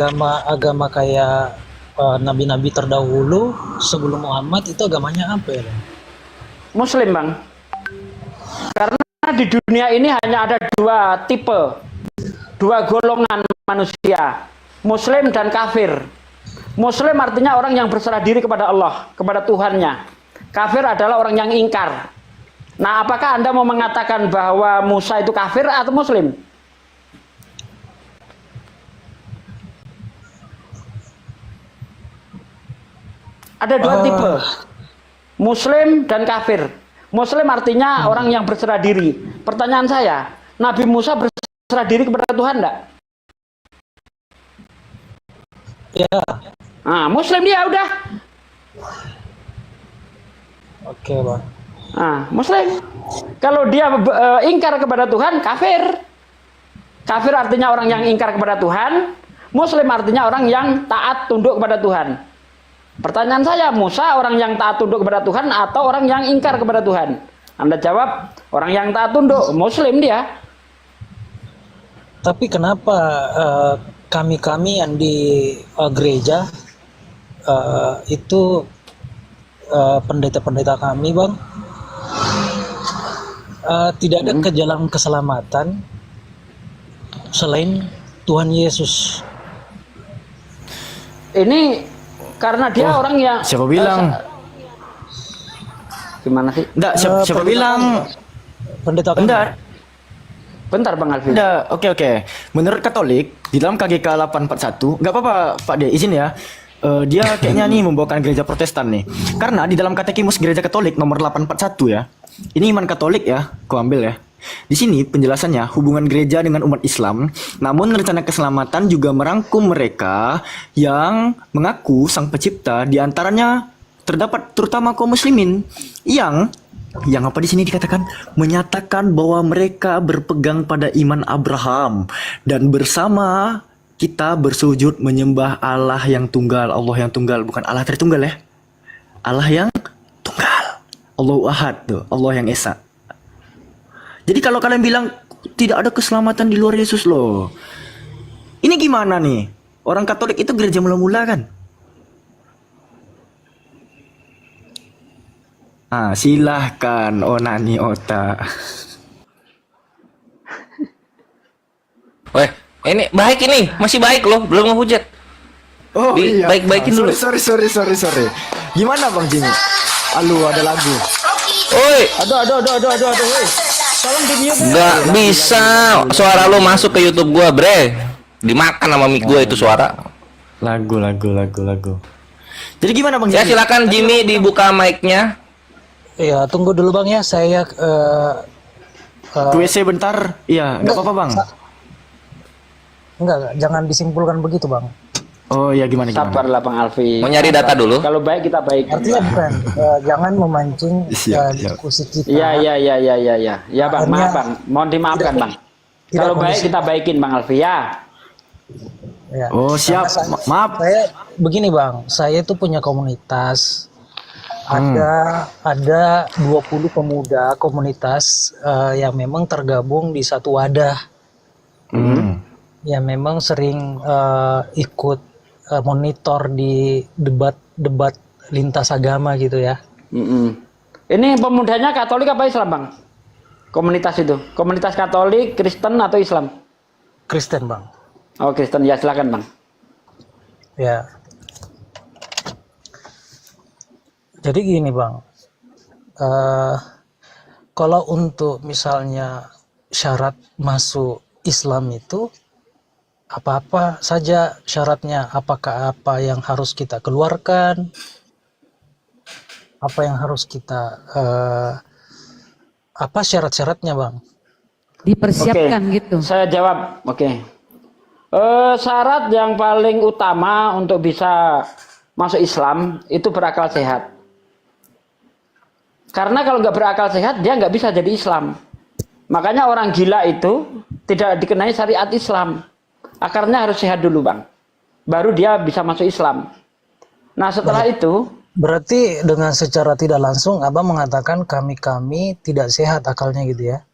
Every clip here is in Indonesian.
agama kayak nabi-nabi terdahulu sebelum Muhammad itu agamanya apa ya? Muslim, Bang. Karena di dunia ini hanya ada dua tipe, dua golongan manusia, Muslim dan kafir. Muslim artinya orang yang berserah diri kepada Allah, kepada Tuhannya. Kafir adalah orang yang ingkar. Nah, apakah Anda mau mengatakan bahwa Musa itu kafir atau Muslim? Ada dua tipe, Muslim dan kafir. Muslim artinya orang yang berserah diri. Pertanyaan saya, Nabi Musa berserah diri kepada Tuhan enggak? Ya. Nah, Muslim dia udah. Oke, Bang. Nah, Muslim. Kalau dia ingkar kepada Tuhan, kafir. Kafir artinya orang yang ingkar kepada Tuhan. Muslim artinya orang yang taat tunduk kepada Tuhan. Pertanyaan saya, Musa orang yang taat tunduk kepada Tuhan atau orang yang ingkar kepada Tuhan? Anda jawab, orang yang taat tunduk, Muslim dia. Tapi kenapa kami-kami yang di gereja itu pendeta-pendeta kami, Bang, tidak ada ke jalan keselamatan selain Tuhan Yesus? Ini karena dia orang yang siapa bilang? Gimana sih? Enggak, siapa bilang? Pendeta kami. Bentar Bang Alvin. Enggak, oke. Menurut Katolik di dalam KGK 841, enggak apa-apa Pak De, izin ya. Dia kayaknya nih membawakan gereja Protestan nih. Karena di dalam Katekimus Gereja Katolik nomor 841 ya. Ini iman Katolik ya, aku ambil ya. Di sini penjelasannya hubungan gereja dengan umat Islam, namun rencana keselamatan juga merangkum mereka yang mengaku Sang Pencipta, di antaranya terdapat terutama kaum muslimin yang apa di sini dikatakan menyatakan bahwa mereka berpegang pada iman Abraham dan bersama kita bersujud menyembah Allah yang tunggal, Allah yang tunggal, bukan Allah Tritunggal ya. Allah yang tunggal. Allahu Ahad tuh, Allah yang Esa. Jadi kalau kalian bilang tidak ada keselamatan di luar Yesus loh. Ini gimana nih? Orang Katolik itu gereja mula-mula kan? Silahkan Onani Ota. Weh, ini baik ini, masih baik loh, belum ngehujat. Oh iya. Baik-baikin dulu. Sorry. Gimana Bang Jimmy? Aduh, ada lagu. Oi, Aduh, woi. Tolong di mute. nggak bisa suara lo masuk ke YouTube gua, bre. Dimakan sama mic gua itu suara. Lagu. Jadi gimana Bang Ya Jimmy? silakan Jimmy dibuka mic-nya. Ya, tunggu dulu Bang ya, saya Ke WC bentar. Iya, nggak apa-apa Bang. enggak, jangan disimpulkan begitu Bang. Oh ya gimana? Sabarlah Bang Alvin. Mau nyari data dulu. Kalau baik kita baik. Artinya bukan, jangan memancing Siap. diskusi kita. Iya. Ya Bang, Akhirnya maaf Bang. Mohon dimaafkan Bang. Kalau baik kondisi. kita baikin Bang Alvin ya. Ya. Oh siap. Maaf. Saya begini Bang, saya itu punya komunitas. Ada 20 pemuda komunitas yang memang tergabung di satu wadah. Ya memang sering ikut monitor di debat lintas agama gitu ya. Ini pemudanya Katolik apa Islam Bang? Komunitas itu, komunitas Katolik, Kristen atau Islam? Kristen Bang. Oh Kristen, ya silakan Bang. Ya. Jadi gini Bang, kalau untuk misalnya syarat masuk Islam itu apa-apa saja syaratnya, apakah apa yang harus kita keluarkan, apa yang harus kita apa syarat-syaratnya Bang? Dipersiapkan gitu. Saya jawab. Syarat yang paling utama untuk bisa masuk Islam itu berakal sehat. Karena kalau nggak berakal sehat dia nggak bisa jadi Islam. Makanya orang gila itu tidak dikenai syariat Islam. Akarnya harus sehat dulu Bang. Baru dia bisa masuk Islam. Nah setelah itu. Berarti dengan secara tidak langsung Abang mengatakan kami tidak sehat akalnya gitu ya?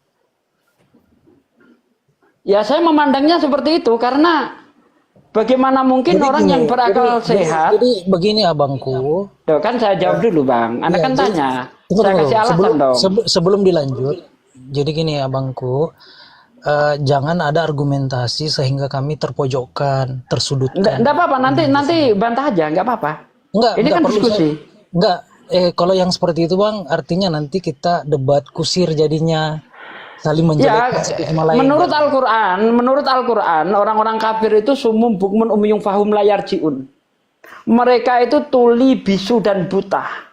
Ya saya memandangnya seperti itu karena Bagaimana mungkin Jadi orang gini, yang berakal jadi, sehat? jadi begini abangku. Tuh, kan saya jawab dulu bang. Anda Ya, kan jadi, tanya. tunggu, Saya tunggu. kasih alasan Sebelum, dong. sebelum dilanjut, jadi gini abangku, jangan ada argumentasi sehingga kami terpojokkan, tersudutkan. Enggak apa-apa. Nanti bantah aja. Enggak apa-apa. Ini Enggak kan perlu diskusi. enggak, kalau yang seperti itu bang, artinya nanti kita debat kusir jadinya, saling Ya, menjelekkan satu sama lain. menurut Al-Quran, orang-orang kafir itu sumum bukmun umyung fahum layar jiun. Mereka itu tuli, bisu dan buta.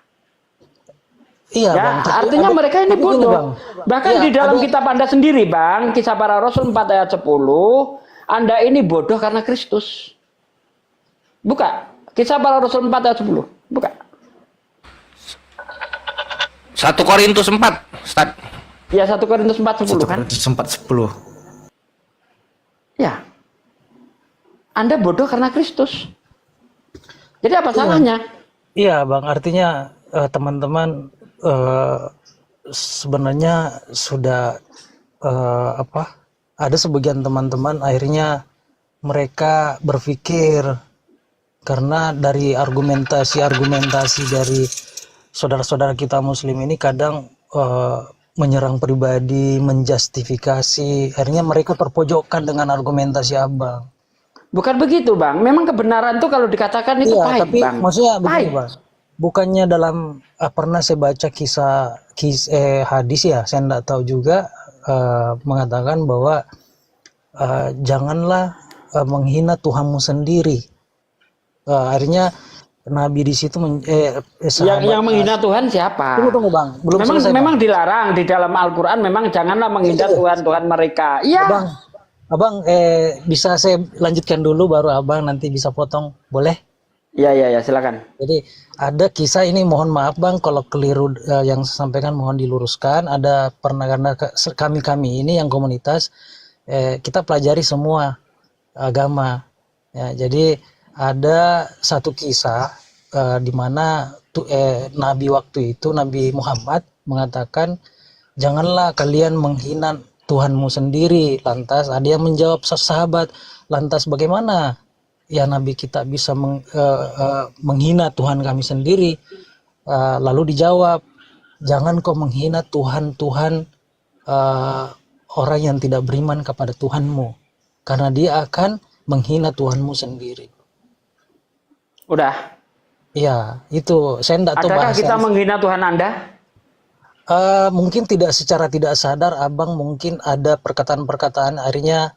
Iya Ya, bang. artinya mereka ini tapi gini, bodoh. Bang. Bahkan Iya, di dalam ada- kitab Anda sendiri, Bang, Kisah Para Rasul 4 ayat 10, Anda ini bodoh karena Kristus. Buka. Kisah Para Rasul 4 ayat 10. Buka. 1 Korintus 4, Ustaz. Ya, 1 Korintus 4:10 kan? Sempat 10. Ya. Anda bodoh karena Kristus. Jadi apa salahnya? Iya bang, artinya teman-teman sebenarnya sudah ada sebagian teman-teman akhirnya mereka berpikir karena dari argumentasi dari saudara-saudara kita Muslim ini kadang menyerang pribadi, menjustifikasi, akhirnya mereka terpojokkan dengan argumentasi abang. Bukan begitu, Bang. Memang kebenaran tuh kalau dikatakan itu Iya, pahit, tapi Bang. maksudnya begini, Pahit. Bang. Bukannya dalam pernah saya baca hadis ya, saya tidak tahu juga mengatakan bahwa janganlah menghina Tuhanmu sendiri. Akhirnya Nabi di situ Yang menghina Tuhan siapa? Tunggu bang, belum selesai. Memang Bang. dilarang di dalam Al-Quran. Memang janganlah menghina Tuhan mereka. Iya. Abang, bisa saya lanjutkan dulu baru abang nanti bisa potong, boleh? Iya, silakan. Jadi ada kisah ini, mohon maaf bang kalau keliru yang saya sampaikan mohon diluruskan. Ada pernah karena kami ini yang komunitas kita pelajari semua agama. Ya, jadi ada satu kisah di mana Nabi waktu itu, Nabi Muhammad mengatakan janganlah kalian menghina Tuhanmu sendiri. Lantas ada yang menjawab sahabat, lantas bagaimana ya Nabi kita bisa menghina Tuhan kami sendiri? Lalu dijawab, jangan kau menghina Tuhan orang yang tidak beriman kepada Tuhanmu, karena dia akan menghina Tuhanmu sendiri. Udah. Ya, itu saya tidak tahu Adakah bahasa. kita menghina Tuhan Anda? Mungkin secara tidak sadar, abang mungkin ada perkataan-perkataan akhirnya.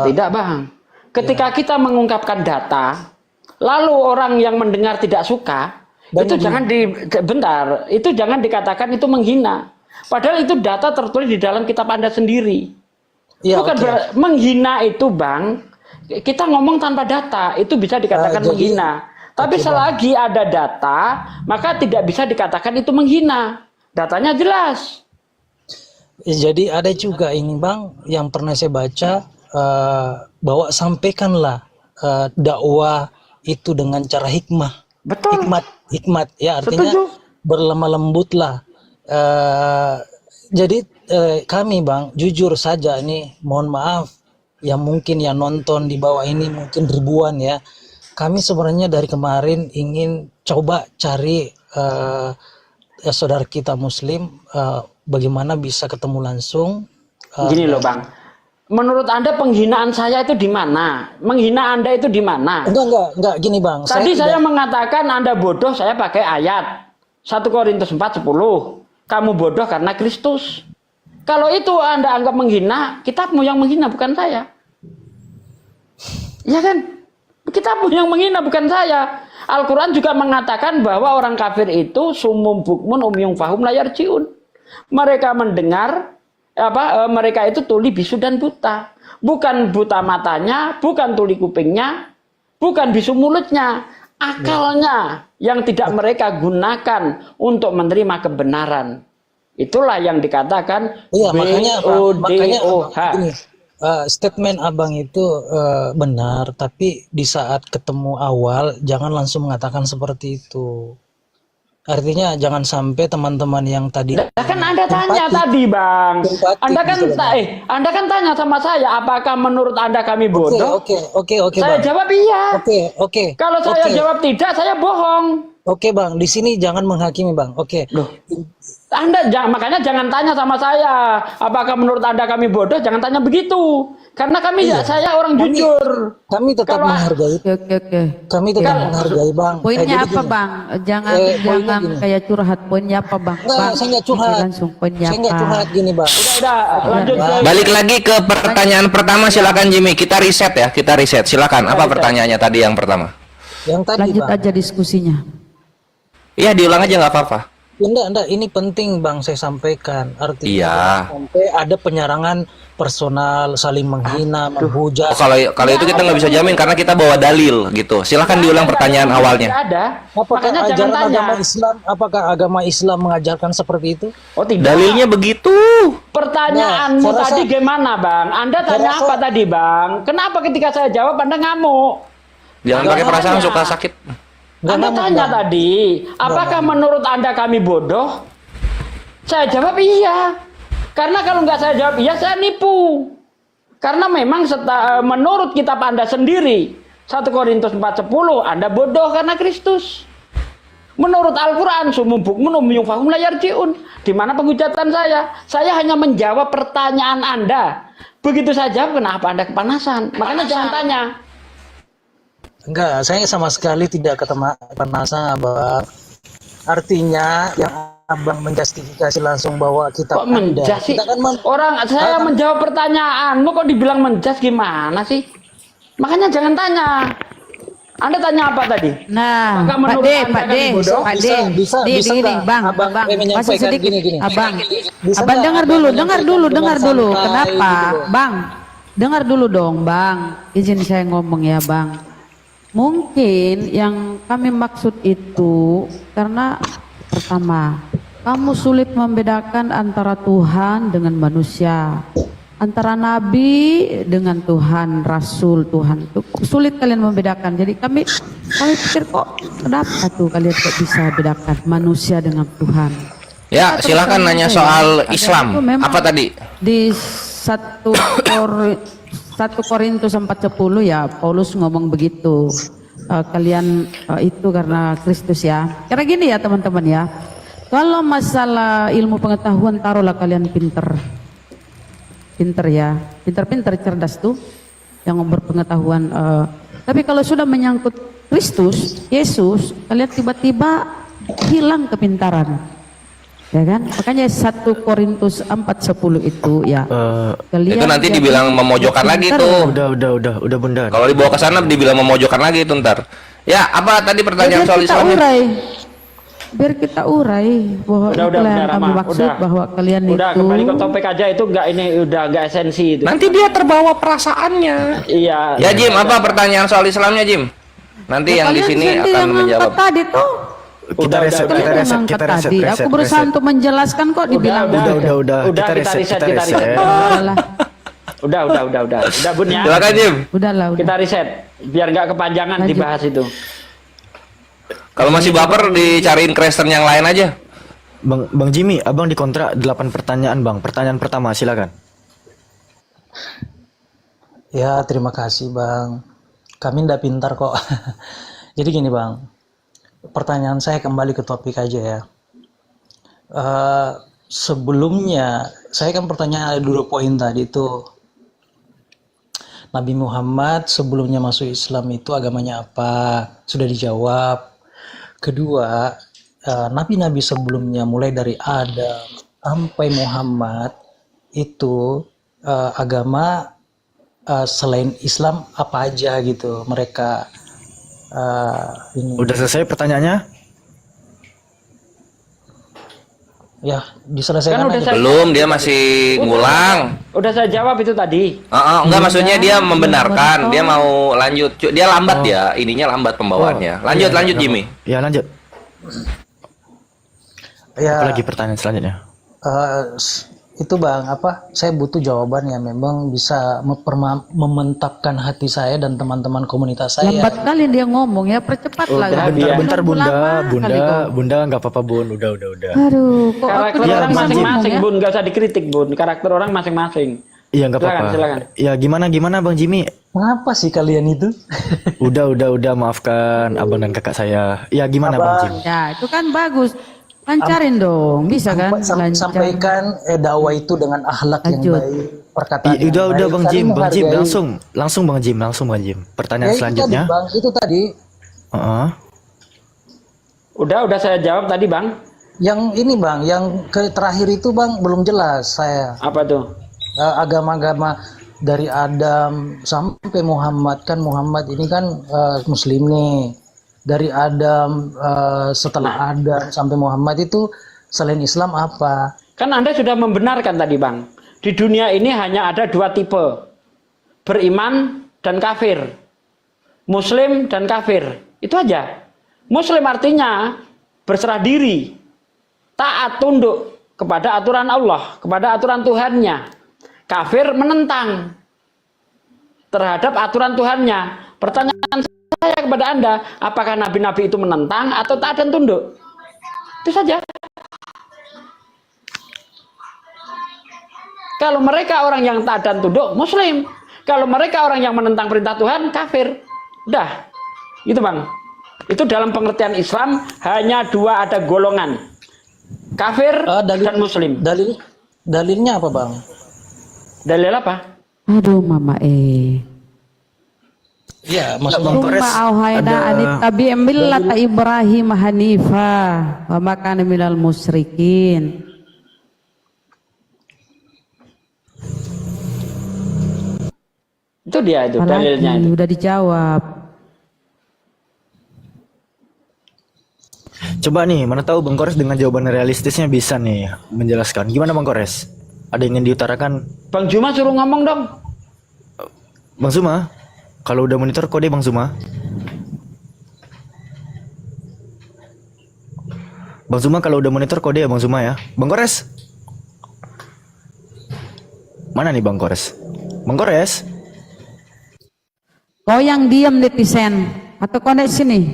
Tidak bang. Ketika kita mengungkapkan data, lalu orang yang mendengar tidak suka, itu jangan dikatakan itu menghina. Padahal itu data tertulis di dalam kitab Anda sendiri. Ya, Bukan menghina itu bang. Kita ngomong tanpa data, itu bisa dikatakan menghina. Tapi selagi ada data, maka tidak bisa dikatakan itu menghina. Datanya jelas. Jadi ada juga ini bang, yang pernah saya baca, bahwa sampaikanlah dakwah itu dengan cara hikmah. Betul. Hikmat, ya artinya Setuju. berlemah lembutlah. Jadi kami bang, jujur saja ini, mohon maaf, yang mungkin yang nonton di bawah ini mungkin ribuan ya. Kami sebenarnya dari kemarin ingin coba cari saudara kita Muslim, bagaimana bisa ketemu langsung. Gini loh bang, menurut Anda penghinaan saya itu di mana? Menghina Anda itu di mana? Enggak gini bang. Tadi saya mengatakan Anda bodoh, saya pakai ayat 1 Korintus 4:10. Kamu bodoh karena Kristus. Kalau itu Anda anggap menghina, kitabmu yang menghina bukan saya. Ya kan? Kitabmu yang menghina bukan saya. Al-Quran juga mengatakan bahwa orang kafir itu sumum bukmun umyung fahum layar jiun. Mereka mendengar, mereka itu tuli, bisu dan buta. Bukan buta matanya, bukan tuli kupingnya, bukan bisu mulutnya. Akalnya yang tidak mereka gunakan untuk menerima kebenaran. Itulah yang dikatakan makanya BODOH. Statement abang itu benar, tapi di saat ketemu awal jangan langsung mengatakan seperti itu. Artinya jangan sampai teman-teman yang tadi Nah, kan Anda tanya Empati. tadi, Bang. Empati Anda kan gitu loh, Bang. Anda kan tanya sama saya, apakah menurut Anda kami bodoh? Oke, Saya Bang. jawab iya. Oke. Kalau saya Oke. jawab tidak, saya bohong. Oke, Bang. Di sini jangan menghakimi, Bang. Oke. Loh, makanya jangan tanya sama saya, apakah menurut Anda kami bodoh? Jangan tanya begitu. Karena saya orang jujur. Kami tetap Kalau- menghargai. Oke. Kami tetap menghargai, Bang. Poinnya jadi apa, gini. Bang? Jangan poinnya gini. kayak curhat. Poinnya apa, Bang? Enggak, saya nggak curhat. jujur langsung poinnya Saya nggak apa? curhat gini, Bang. Udah, lanjut ke Balik lagi ke pertanyaan pertama, silakan Jimmy. Kita riset ya, kita riset. Silakan. Apa pertanyaannya tadi yang pertama? Yang tadi, Lanjut Bang. aja diskusinya. Iya, diulang aja nggak apa-apa. Enggak, ini penting, Bang, saya sampaikan. Artinya Iya. jangan sampai ada penyerangan personal, saling menghina, menghujat. Oh, kalau itu kita nggak bisa jamin karena kita bawa dalil gitu. Silakan diulang pertanyaan awalnya. Tidak ada. Apakah Makanya jangan ajaran tanya. apakah agama Islam mengajarkan seperti itu? Oh tidak. Dalilnya begitu. Pertanyaanmu Nah, saya tadi rasa- gimana, Bang? Anda tanya rasa- apa tadi, Bang? Kenapa ketika saya jawab Anda ngamuk? Jangan Nggak pakai perasaan nanya. suka sakit. Nggak Anda ngamuk, tanya Bang. tadi, apakah ngamuk. menurut Anda kami bodoh? Saya jawab iya. Karena kalau nggak saya jawab iya, saya nipu. Karena memang menurut kitab Anda sendiri, 1 Korintus 4:10, Anda bodoh karena Kristus. Menurut Al-Quran, sumum bukmun umyung fahum la yarji'un. Di mana penghujatan saya? Saya hanya menjawab pertanyaan Anda. Begitu saya jawab, kenapa Anda kepanasan? Makanya jangan tanya. Enggak, saya sama sekali tidak kepanasan, Abang. Artinya yang Abang menjustifikasi langsung bahwa kita Kok menjas sih? Kita kan Saya menjawab pertanyaanmu kok dibilang menjas gimana sih? Makanya jangan tanya. Anda tanya apa tadi? Nah, Apakah Pak menurut D, Anda Pak D, kami bodoh? Pak D, Bisa Di, nggak gini, Bang, Abang Abang, menyampaikan masih sedikit, gini. Abang, Bisa Abang nggak dengar Abang dulu, menyampaikan dengar dengan dulu. santai Kenapa, gitu? Bang? Dengar dulu dong, Bang. Izin saya ngomong ya, Bang. Mungkin yang kami maksud itu karena pertama, kamu sulit membedakan antara Tuhan dengan manusia. Antara nabi dengan Tuhan, rasul Tuhan itu sulit kalian membedakan. Jadi kami pikir kok kenapa tuh kalian kok bisa bedakan manusia dengan Tuhan? Ya, Terus silakan terang nanya aja soal ya, ada Islam. itu memang Apa tadi? Di 1 Korintus 4:10 ya Paulus ngomong begitu. Kalian itu karena Kristus ya. Karena gini ya teman-teman ya. Kalau masalah ilmu pengetahuan taruhlah kalian pinter ya, pinter cerdas tuh yang berpengetahuan. Tapi kalau sudah menyangkut Kristus, Yesus, kalian tiba-tiba hilang kepintaran, ya kan? Makanya 1 Korintus 4:10 itu ya. Kalian Itu nanti jadi dibilang memojokkan lagi pinter. tuh. Udah Bunda. Kalau dibawa ke sana dibilang memojokkan lagi itu ntar. Ya, apa tadi pertanyaan Biar soal kita Islam? urai. Biar kita urai bahwa Udah, itulah yang kami Rama. maksud bahwa kalian Udah, itu kembali ke topik aja itu enggak esensi itu. Nanti dia terbawa perasaannya. Iya. Ya Jim, apa pertanyaan soal Islamnya Jim? Nanti yang di kalian sini sendiri akan yang menjawab. angkat tadi tuh. Kita reset, Kalian kita yang reset, angkat kita reset, tadi. reset, Aku berusaha reset. untuk menjelaskan kok dibilang udah. Udah, Udah, kita reset. Udahlah. Udah Bun ya. Silakan Jim. Udahlah. Kita riset biar nggak kepanjangan Lanjut. dibahas itu. Kalau masih baper dicariin Kristen yang lain aja. Bang Jimmy, Abang dikontrak 8 pertanyaan, Bang. Pertanyaan pertama, silakan. Ya, terima kasih, Bang. Kami ndak pintar kok. Jadi gini, Bang. Pertanyaan saya kembali ke topik aja ya. Sebelumnya, saya kan pertanyaan ada 2 poin tadi itu. Nabi Muhammad sebelumnya masuk Islam itu agamanya apa? Sudah dijawab. Kedua, nabi-nabi sebelumnya mulai dari Adam sampai Muhammad itu agama selain Islam apa aja gitu mereka ini. Udah selesai pertanyaannya? Ya, diselesaikan Kan udah aja. saya- Belum, dia masih ngulang. Udah saya jawab itu tadi. Enggak, maksudnya dia membenarkan, dia mau lanjut. Dia lambat ya, ininya lambat pembawaannya. Lanjut Jimmy. Ya, lanjut. Ya, Apalagi pertanyaan selanjutnya? itu bang, apa? Saya butuh jawaban yang memang bisa mementapkan hati saya dan teman-teman komunitas saya. Lambat kali dia ngomong ya, percepatlah. Udah, Kan? biar. Bentar Lama kali kau. Bunda nggak apa-apa bun, udah. Aduh, kok Karakter aku orang ngomong masing-masing, ya? Bun. Nggak usah dikritik, Bun. Karakter orang masing-masing. Iya nggak apa-apa. Silakan. Ya gimana Bang Jimmy? Mengapa sih kalian itu? Udah maafkan abang dan kakak saya. Ya gimana Bang Jimmy? Ya, itu kan bagus. Lancarin dong, bisa kan? Lancar. Sampaikan dakwah itu dengan akhlak yang Lanjut. baik, perkataan yang Udah baik, Bang saling Jim, menghargai. langsung Bang Jim. Pertanyaan Ya, itu selanjutnya. tadi, bang, itu tadi Heeh. Udah saya jawab tadi, Bang. yang ini bang, yang terakhir itu bang belum jelas saya. Apa tuh? Agama-agama dari Adam sampai Muhammad, kan Muhammad ini kan Muslim nih. Dari Adam setelah Adam sampai Muhammad itu selain Islam apa? Kan Anda sudah membenarkan tadi, Bang. Di dunia ini hanya ada dua tipe. Beriman dan kafir. Muslim dan kafir. Itu aja. Muslim artinya berserah diri. Taat tunduk kepada aturan Allah, kepada aturan Tuhannya. Kafir menentang terhadap aturan Tuhannya. Pertanyaan saya kepada Anda, apakah nabi-nabi itu menentang atau taat dan tunduk? Itu saja. Kalau mereka orang yang taat dan tunduk, Muslim. Kalau mereka orang yang menentang perintah Tuhan, kafir. Udah. Itu Bang. Itu dalam pengertian Islam hanya dua, ada golongan. Kafir dan Muslim. Dalilnya apa bang? Dalil apa? Aduh mama Ya, maksudnya Summa auhayna anit tabi' millata Ibrahim hanifa wa ma kana minal musyrikin. Itu dia itu Apalagi, dalilnya itu. udah dijawab. Coba nih, mana tahu Bang Kores dengan jawaban realistisnya bisa nih menjelaskan. Gimana Bang Kores? Ada yang ingin diutarakan? Bang Juma suruh ngomong dong. Bang Zuma, kalau udah monitor kode Bang Zuma. Bang Zuma kalau udah monitor kode ya Bang Zuma ya. Bang Kores. Mana nih Bang Kores? Bang Kores. Kau yang diam netizen atau koneksi nih?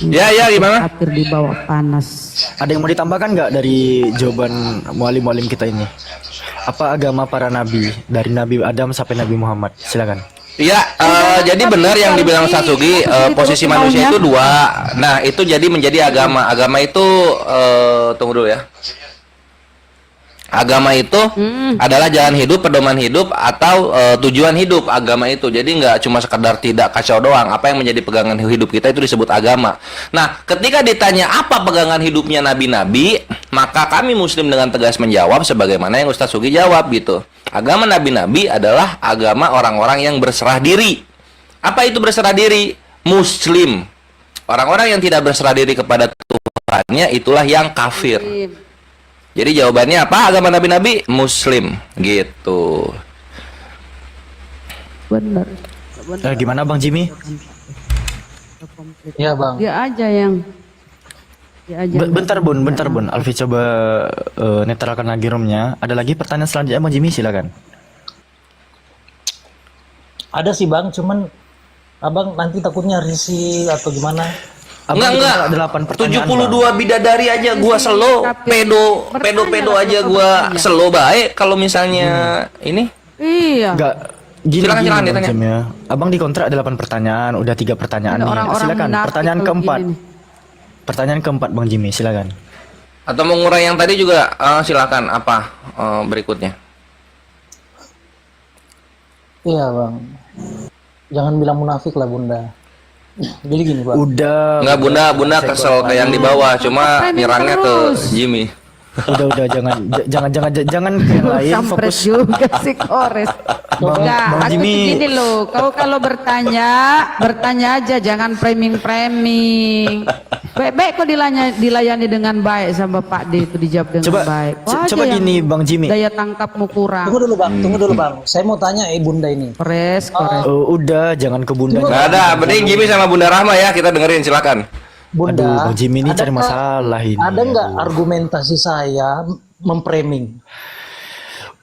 Ya, gimana? Hampir di bawah panas. Ada yang mau ditambahkan nggak dari jawaban mualim-mualim kita ini? Apa agama para nabi dari Nabi Adam sampai Nabi Muhammad? Silakan. Iya, jadi benar yang dibilang Satsugi, posisi manusia itu dua. Nah, itu jadi menjadi agama. Agama itu, tunggu dulu ya. Agama itu adalah jalan hidup, pedoman hidup, atau tujuan hidup. Agama itu jadi nggak cuma sekedar tidak kacau doang. Apa yang menjadi pegangan hidup kita itu disebut agama. Nah, ketika ditanya apa pegangan hidupnya nabi-nabi, maka kami Muslim dengan tegas menjawab sebagaimana yang Ustaz Sugi jawab gitu. Agama nabi-nabi adalah agama orang-orang yang berserah diri. Apa itu berserah diri? Muslim. Orang-orang yang tidak berserah diri kepada Tuhannya itulah yang kafir. Jadi jawabannya apa? Agama nabi-nabi Muslim gitu. Bener. Gimana Bang Jimmy? Ya bang. Dia aja yang. Bentar bun. Alfi coba netralkan lagi roomnya. Ada lagi pertanyaan selanjutnya Bang Jimmy, silakan. Ada sih bang, cuman abang nanti takutnya risih atau gimana? Enggak. 8 pertanyaan. 72 bidadari aja gua selo, pedo aja gua selo baik kalau misalnya ini. Iya. Enggak. Gini, Silakan, Bang ditanya. Jim ya. Abang dikontrak 8 pertanyaan, udah 3 pertanyaan Ada nih. orang-orang Silakan. munafik Pertanyaan kalau keempat. gini nih. Pertanyaan keempat Bang Jimmy, silakan. Atau mau ngurai yang tadi juga silakan apa berikutnya. Iya bang. Jangan bilang munafik lah bunda. Jadi gini bang. Udah. Enggak, Bunda kesel ke yang di bawah, cuma Ngapain nyerangnya ke terus? Jimmy. Udah jangan ke yang lain, Kampret fokus. juga si Kores. Enggak, Bang aku tuh Jimmy. gini loh. Kau kalau bertanya aja, jangan framing. Baik kok dilayani dengan baik sama Pak D itu, dijawab dengan Coba baik. Kau aja coba yang gini Bang Jimmy. daya tangkapmu kurang. Tunggu dulu bang. Saya mau tanya bunda ini. Kores. Udah jangan ke Bunda. Enggak ada, mending Jimmy sama Bunda Rahma ya, kita dengerin silakan. Bunda. Aduh, Bang Jimmy ini cari adakah- masalah ini. Ada nggak argumentasi saya memframing.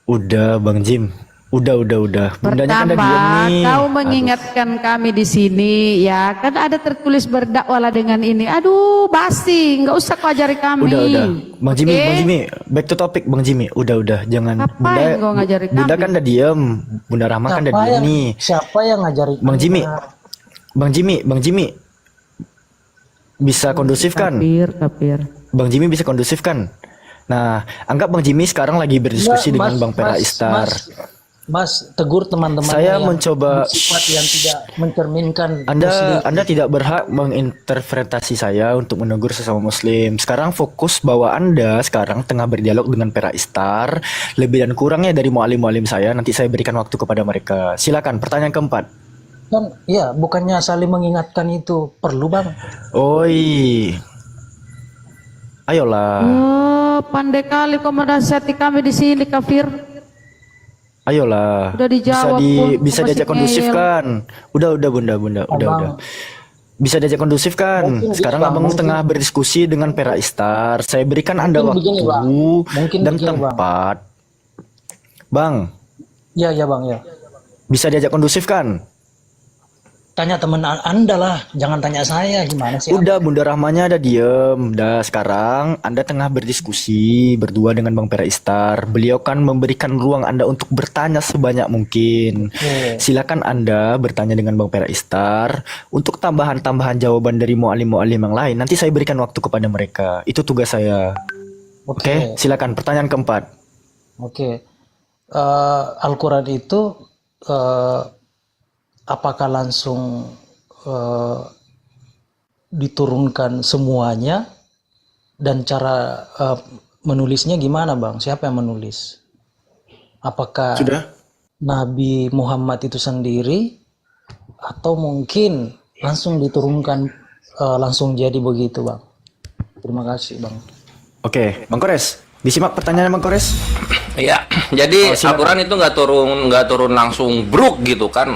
Udah Bang Jim. Udah. Bundanya kan ada Pertama, diam nih. kau mengingatkan kami di sini, ya kan ada tertulis berdakwalah dengan ini. Aduh, basi, nggak usah kau ajari kami. Udah. Bang Jimmy, Oke? Bang Jimmy, back to topic Bang Jimmy. Udah, jangan. Ngapain kau ngajari Bunda kami? kan udah diem. Bunda Rahma kan udah diem nih. Siapa yang ngajari Bang kami? Jimmy. Bang Jimmy. Bisa kondusif kan? Kapir. Bang Jimmy bisa kondusif kan? Nah, anggap Bang Jimmy sekarang lagi berdiskusi Enggak, dengan Bang Pera Istar. Mas, tegur teman-teman Saya yang mencoba sifat yang tidak mencerminkan Anda tidak berhak menginterpretasi saya untuk menegur sesama muslim. Sekarang fokus bahwa Anda sekarang tengah berdialog dengan Pera Istar. Lebih dan kurangnya dari mualim-mualim saya, nanti saya berikan waktu kepada mereka. Silakan, pertanyaan keempat. kan ya bukannya saling mengingatkan itu perlu bang. Oi. Ayolah. Oh, pandai kali kau menasihati kami di sini, kafir. Ayolah. Udah dijawab pun, bisa masih diajak kondusif ngeyel. kan? Udah Bunda, udah. Bisa diajak kondusif kan? Mungkin Sekarang Bang, Abang mungkin. tengah berdiskusi dengan Pera Istar. Saya berikan Anda Mungkin waktu begini, Bang. Mungkin dan begini, Bang. tempat. Bang, Ya bang ya. bisa diajak kondusif kan? Tanya teman Anda lah, jangan tanya saya gimana sih. Udah, Bunda Rahmanya ada diem. Udah, sekarang Anda tengah berdiskusi berdua dengan Bang Pera Istar. Beliau kan memberikan ruang Anda untuk bertanya sebanyak mungkin. Oke. Silakan Anda bertanya dengan Bang Pera Istar. Untuk tambahan-tambahan jawaban dari mualim-mualim yang lain, nanti saya berikan waktu kepada mereka. Itu tugas saya. Oke, silakan pertanyaan keempat. Oke. Al-Quran itu apakah langsung diturunkan semuanya dan cara menulisnya gimana bang? Siapa yang menulis? Apakah Sudah? Nabi Muhammad itu sendiri atau mungkin langsung diturunkan langsung jadi begitu bang? Terima kasih bang. Oke, Bang Kores. Disimak pertanyaannya Bang Kores. Iya, jadi silakan. Al-Quran itu nggak turun langsung bruk gitu kan.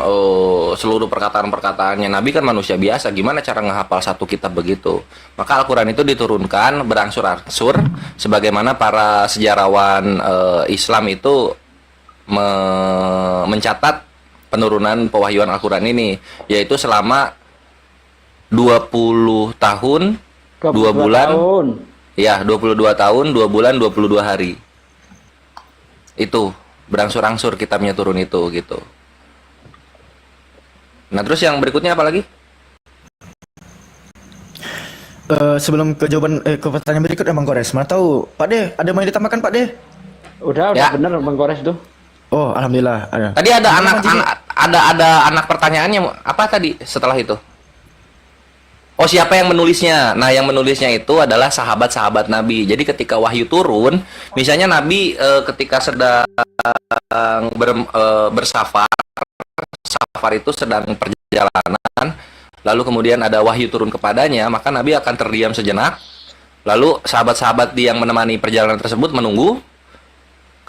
Seluruh perkataan-perkataannya Nabi kan manusia biasa. Gimana cara ngehafal satu kitab begitu? Maka Al-Quran itu diturunkan berangsur-angsur, sebagaimana para sejarawan Islam itu mencatat penurunan pewahyuan Al-Quran ini, yaitu selama 20 tahun, 2 bulan, tahun. ya 22 tahun, 2 bulan, 22 hari. Itu berangsur-angsur kitabnya turun itu gitu. Nah, terus yang berikutnya apa lagi? Sebelum ke jawaban ke pertanyaan berikutnya Bang Kores, mana tahu Pak De, ada yang mau ditambahkan Pak De? Udah Ya. bener Bang Kores tuh. Oh, alhamdulillah ada. Tadi ada Gimana, Bang Jimmy? ada anak pertanyaannya apa tadi setelah itu? Oh, siapa yang menulisnya? Nah, yang menulisnya itu adalah sahabat-sahabat Nabi. Jadi ketika wahyu turun, misalnya Nabi ketika sedang bersafar, safar itu sedang perjalanan, lalu kemudian ada wahyu turun kepadanya, maka Nabi akan terdiam sejenak. Lalu sahabat-sahabat yang menemani perjalanan tersebut menunggu.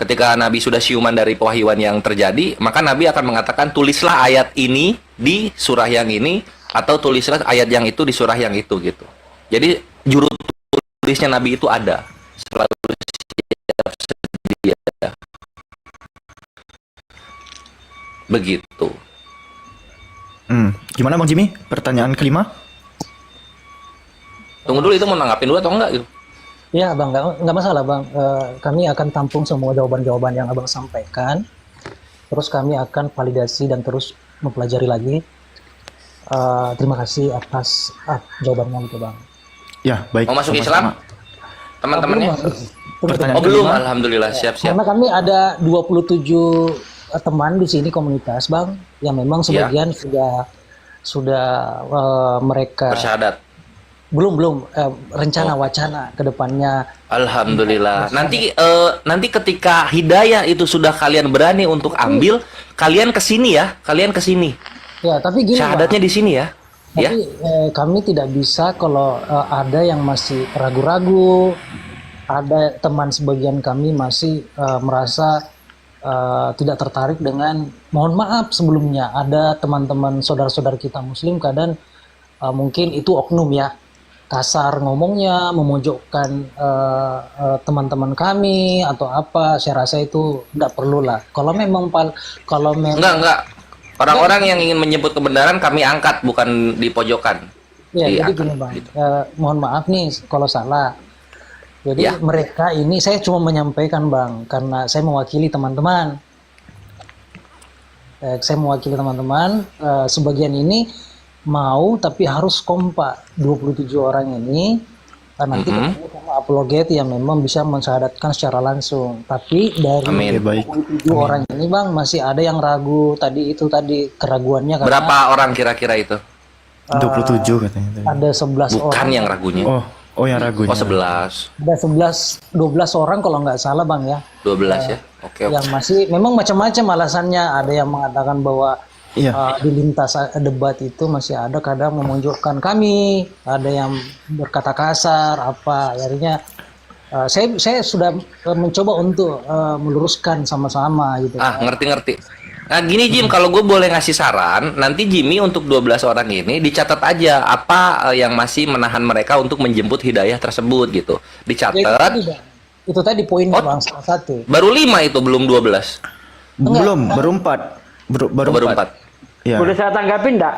Ketika Nabi sudah siuman dari pewahyuan yang terjadi, maka Nabi akan mengatakan, tulislah ayat ini di surah yang ini, atau tulislah ayat yang itu di surah yang itu gitu. Jadi juru tulisnya Nabi itu ada, selalu siap sedia. Begitu. Gimana Bang Jimmy? Pertanyaan kelima? Tunggu dulu, itu mau nanggapin dulu atau enggak gitu? Ya bang, nggak masalah bang. Kami akan tampung semua jawaban-jawaban yang abang sampaikan. Terus kami akan validasi dan terus mempelajari lagi. Terima kasih atas jawabannya itu bang. Ya, baik. Mau masuk Sama-sama. Islam? Teman-temannya? Pertanyaan Oh, belum. kelima. Alhamdulillah, siap-siap. Karena kami ada 27 teman di sini komunitas bang, yang memang sebagian sudah mereka Bersyahadat. belum rencana wacana ke depannya. Alhamdulillah. Nanti ketika hidayah itu sudah kalian berani untuk ambil, kalian kesini ya, kalian kesini. Ya, tapi gini Syahadatnya Bang, di sini ya. Ya. tapi kami tidak bisa kalau ada yang masih ragu-ragu, ada teman sebagian kami masih merasa tidak tertarik dengan, mohon maaf sebelumnya, ada teman-teman saudara-saudara kita muslim kadang mungkin itu oknum ya, kasar ngomongnya, memojokkan teman-teman kami atau apa, saya rasa itu tidak perlu lah. Kalau memang kalau memang Enggak. Orang-orang yang ingin menyebut kebenaran kami angkat, bukan di pojokan. ya, jadi Diangkat, gini bang, gitu. mohon maaf nih kalau salah. Jadi Ya. mereka ini saya cuma menyampaikan bang, karena saya mewakili teman-teman. Saya mewakili teman-teman. Sebagian ini mau tapi harus kompak 27 orang ini. Nanti ketemu sama apologet yang memang bisa mensyahadatkan secara langsung. Tapi dari Amin. Oke, baik. 27 orang ini bang masih ada yang ragu. Tadi keraguannya karena Berapa orang kira-kira itu? 27 katanya tadi. ada 11 Bukan orang. yang ragunya. Oh yang ragunya. Oh, 11. Ada 12 orang kalau nggak salah bang ya. 12 ya. Oke. Yang masih memang macam-macam alasannya. Ada yang mengatakan bahwa Iya. di lintas debat itu masih ada kadang memunjukkan kami, ada yang berkata kasar apa. Akhirnya saya sudah mencoba untuk meluruskan sama-sama gitu. Ngerti. Nah, gini Jim, kalau gue boleh ngasih saran, nanti Jimmy untuk 12 orang ini dicatat aja apa yang masih menahan mereka untuk menjemput hidayah tersebut gitu. Ya, Dicatat. itu tadi poinnya Oh. bang, salah satu. Baru 5 itu, belum 12. Belum, baru 4. Baru Baru 4. 4. Iya. Boleh saya tanggapin enggak?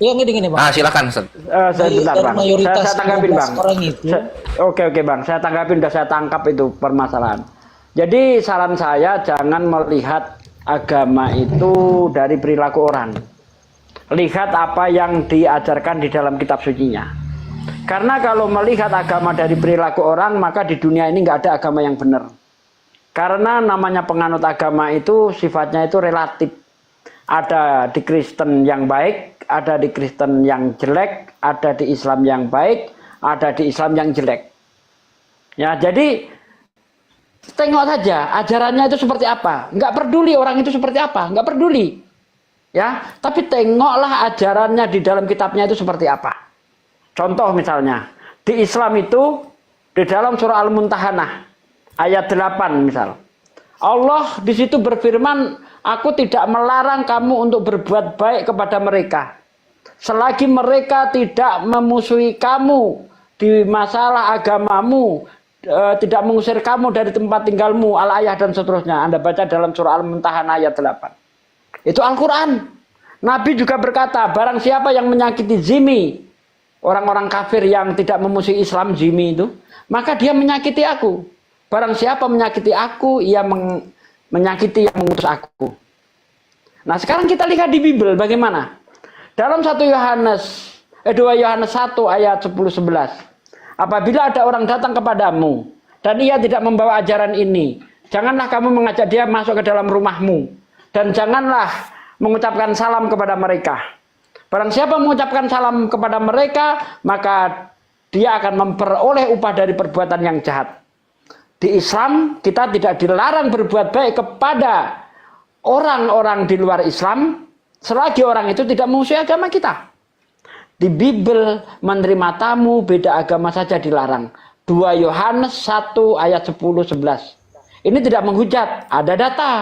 Iya gini bang. Silakan. Ustaz. Sebentar Dari bang, mayoritas saya tanggapin 12 bang. orang itu. Oke bang, saya tanggapin, udah saya tangkap itu permasalahan. Jadi saran saya jangan melihat agama itu dari perilaku orang. Lihat apa yang diajarkan di dalam kitab sucinya. Karena kalau melihat agama dari perilaku orang, maka di dunia ini nggak ada agama yang benar. Karena namanya penganut agama itu sifatnya itu relatif. Ada di Kristen yang baik, ada di Kristen yang jelek, ada di Islam yang baik, ada di Islam yang jelek. Ya, jadi tengok saja ajarannya itu seperti apa. Nggak peduli orang itu seperti apa, nggak peduli. Ya, tapi tengoklah ajarannya di dalam kitabnya itu seperti apa. Contoh misalnya, di Islam itu di dalam surah Al-Mumtahanah ayat 8 misal. Allah di situ berfirman, aku tidak melarang kamu untuk berbuat baik kepada mereka selagi mereka tidak memusuhi kamu di masalah agamamu, tidak mengusir kamu dari tempat tinggalmu, al-ayah dan seterusnya. Anda baca dalam surah Al-Mumtahanah ayat 8. Itu Al-Quran. Nabi juga berkata, barang siapa yang menyakiti zimmi, orang-orang kafir yang tidak memusuhi Islam, zimmi itu, maka dia menyakiti aku. Barang siapa menyakiti aku, ia menyakiti yang mengutus aku. Nah sekarang kita lihat di Bible bagaimana. Dalam 2 Yohanes 1 ayat 10-11. Apabila ada orang datang kepadamu dan ia tidak membawa ajaran ini, janganlah kamu mengajak dia masuk ke dalam rumahmu. Dan janganlah mengucapkan salam kepada mereka. Barang siapa mengucapkan salam kepada mereka, maka dia akan memperoleh upah dari perbuatan yang jahat. Di Islam kita tidak dilarang berbuat baik kepada orang-orang di luar Islam selagi orang itu tidak memusuhi agama kita. Di Bible menerima tamu beda agama saja dilarang. 2 Yohanes 1 ayat 10-11. Ini tidak menghujat, ada data.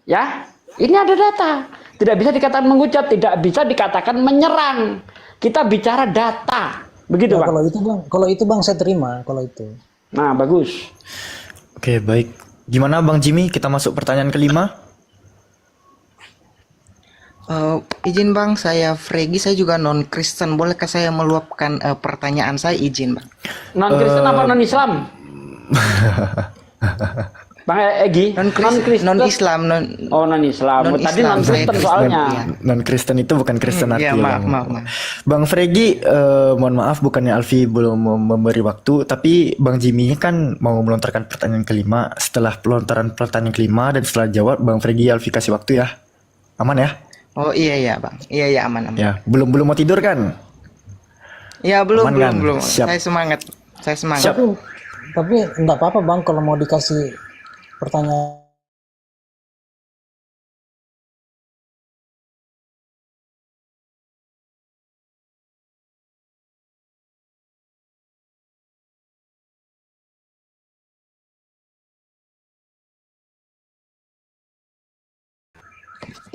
Ya, ini ada data. Tidak bisa dikatakan menghujat, tidak bisa dikatakan menyerang. Kita bicara data. Begitu, Nah, Bang. kalau itu bang saya terima kalau itu. Nah, bagus. Oke, baik. Gimana Bang Jimmy? Kita masuk pertanyaan kelima. Izin bang, saya Fregi, saya juga non Kristen. Bolehkah saya meluapkan pertanyaan saya? Izin bang. Non Kristen apa non Islam? Bang Egi, Non Kristen, non Islam, non. Oh, non Islam. Non Tadi Islam, non saya Kristen Kristen, soalnya. iya. Non Kristen itu bukan Kristen arti Iya, ya, maaf. Bang Fregi, mohon maaf bukannya Alfi belum memberi waktu, tapi Bang Jimmy kan mau melontarkan pertanyaan kelima. Setelah pelontaran pertanyaan kelima dan setelah jawab, Bang Fregi Alfi kasih waktu ya. Aman ya? Oh iya bang, iya aman. Ya, belum mau tidur kan? Ya belum Aman kan? belum. Siap. Saya semangat. Siap. Tapi enggak apa-apa bang kalau mau dikasih pertanyaan.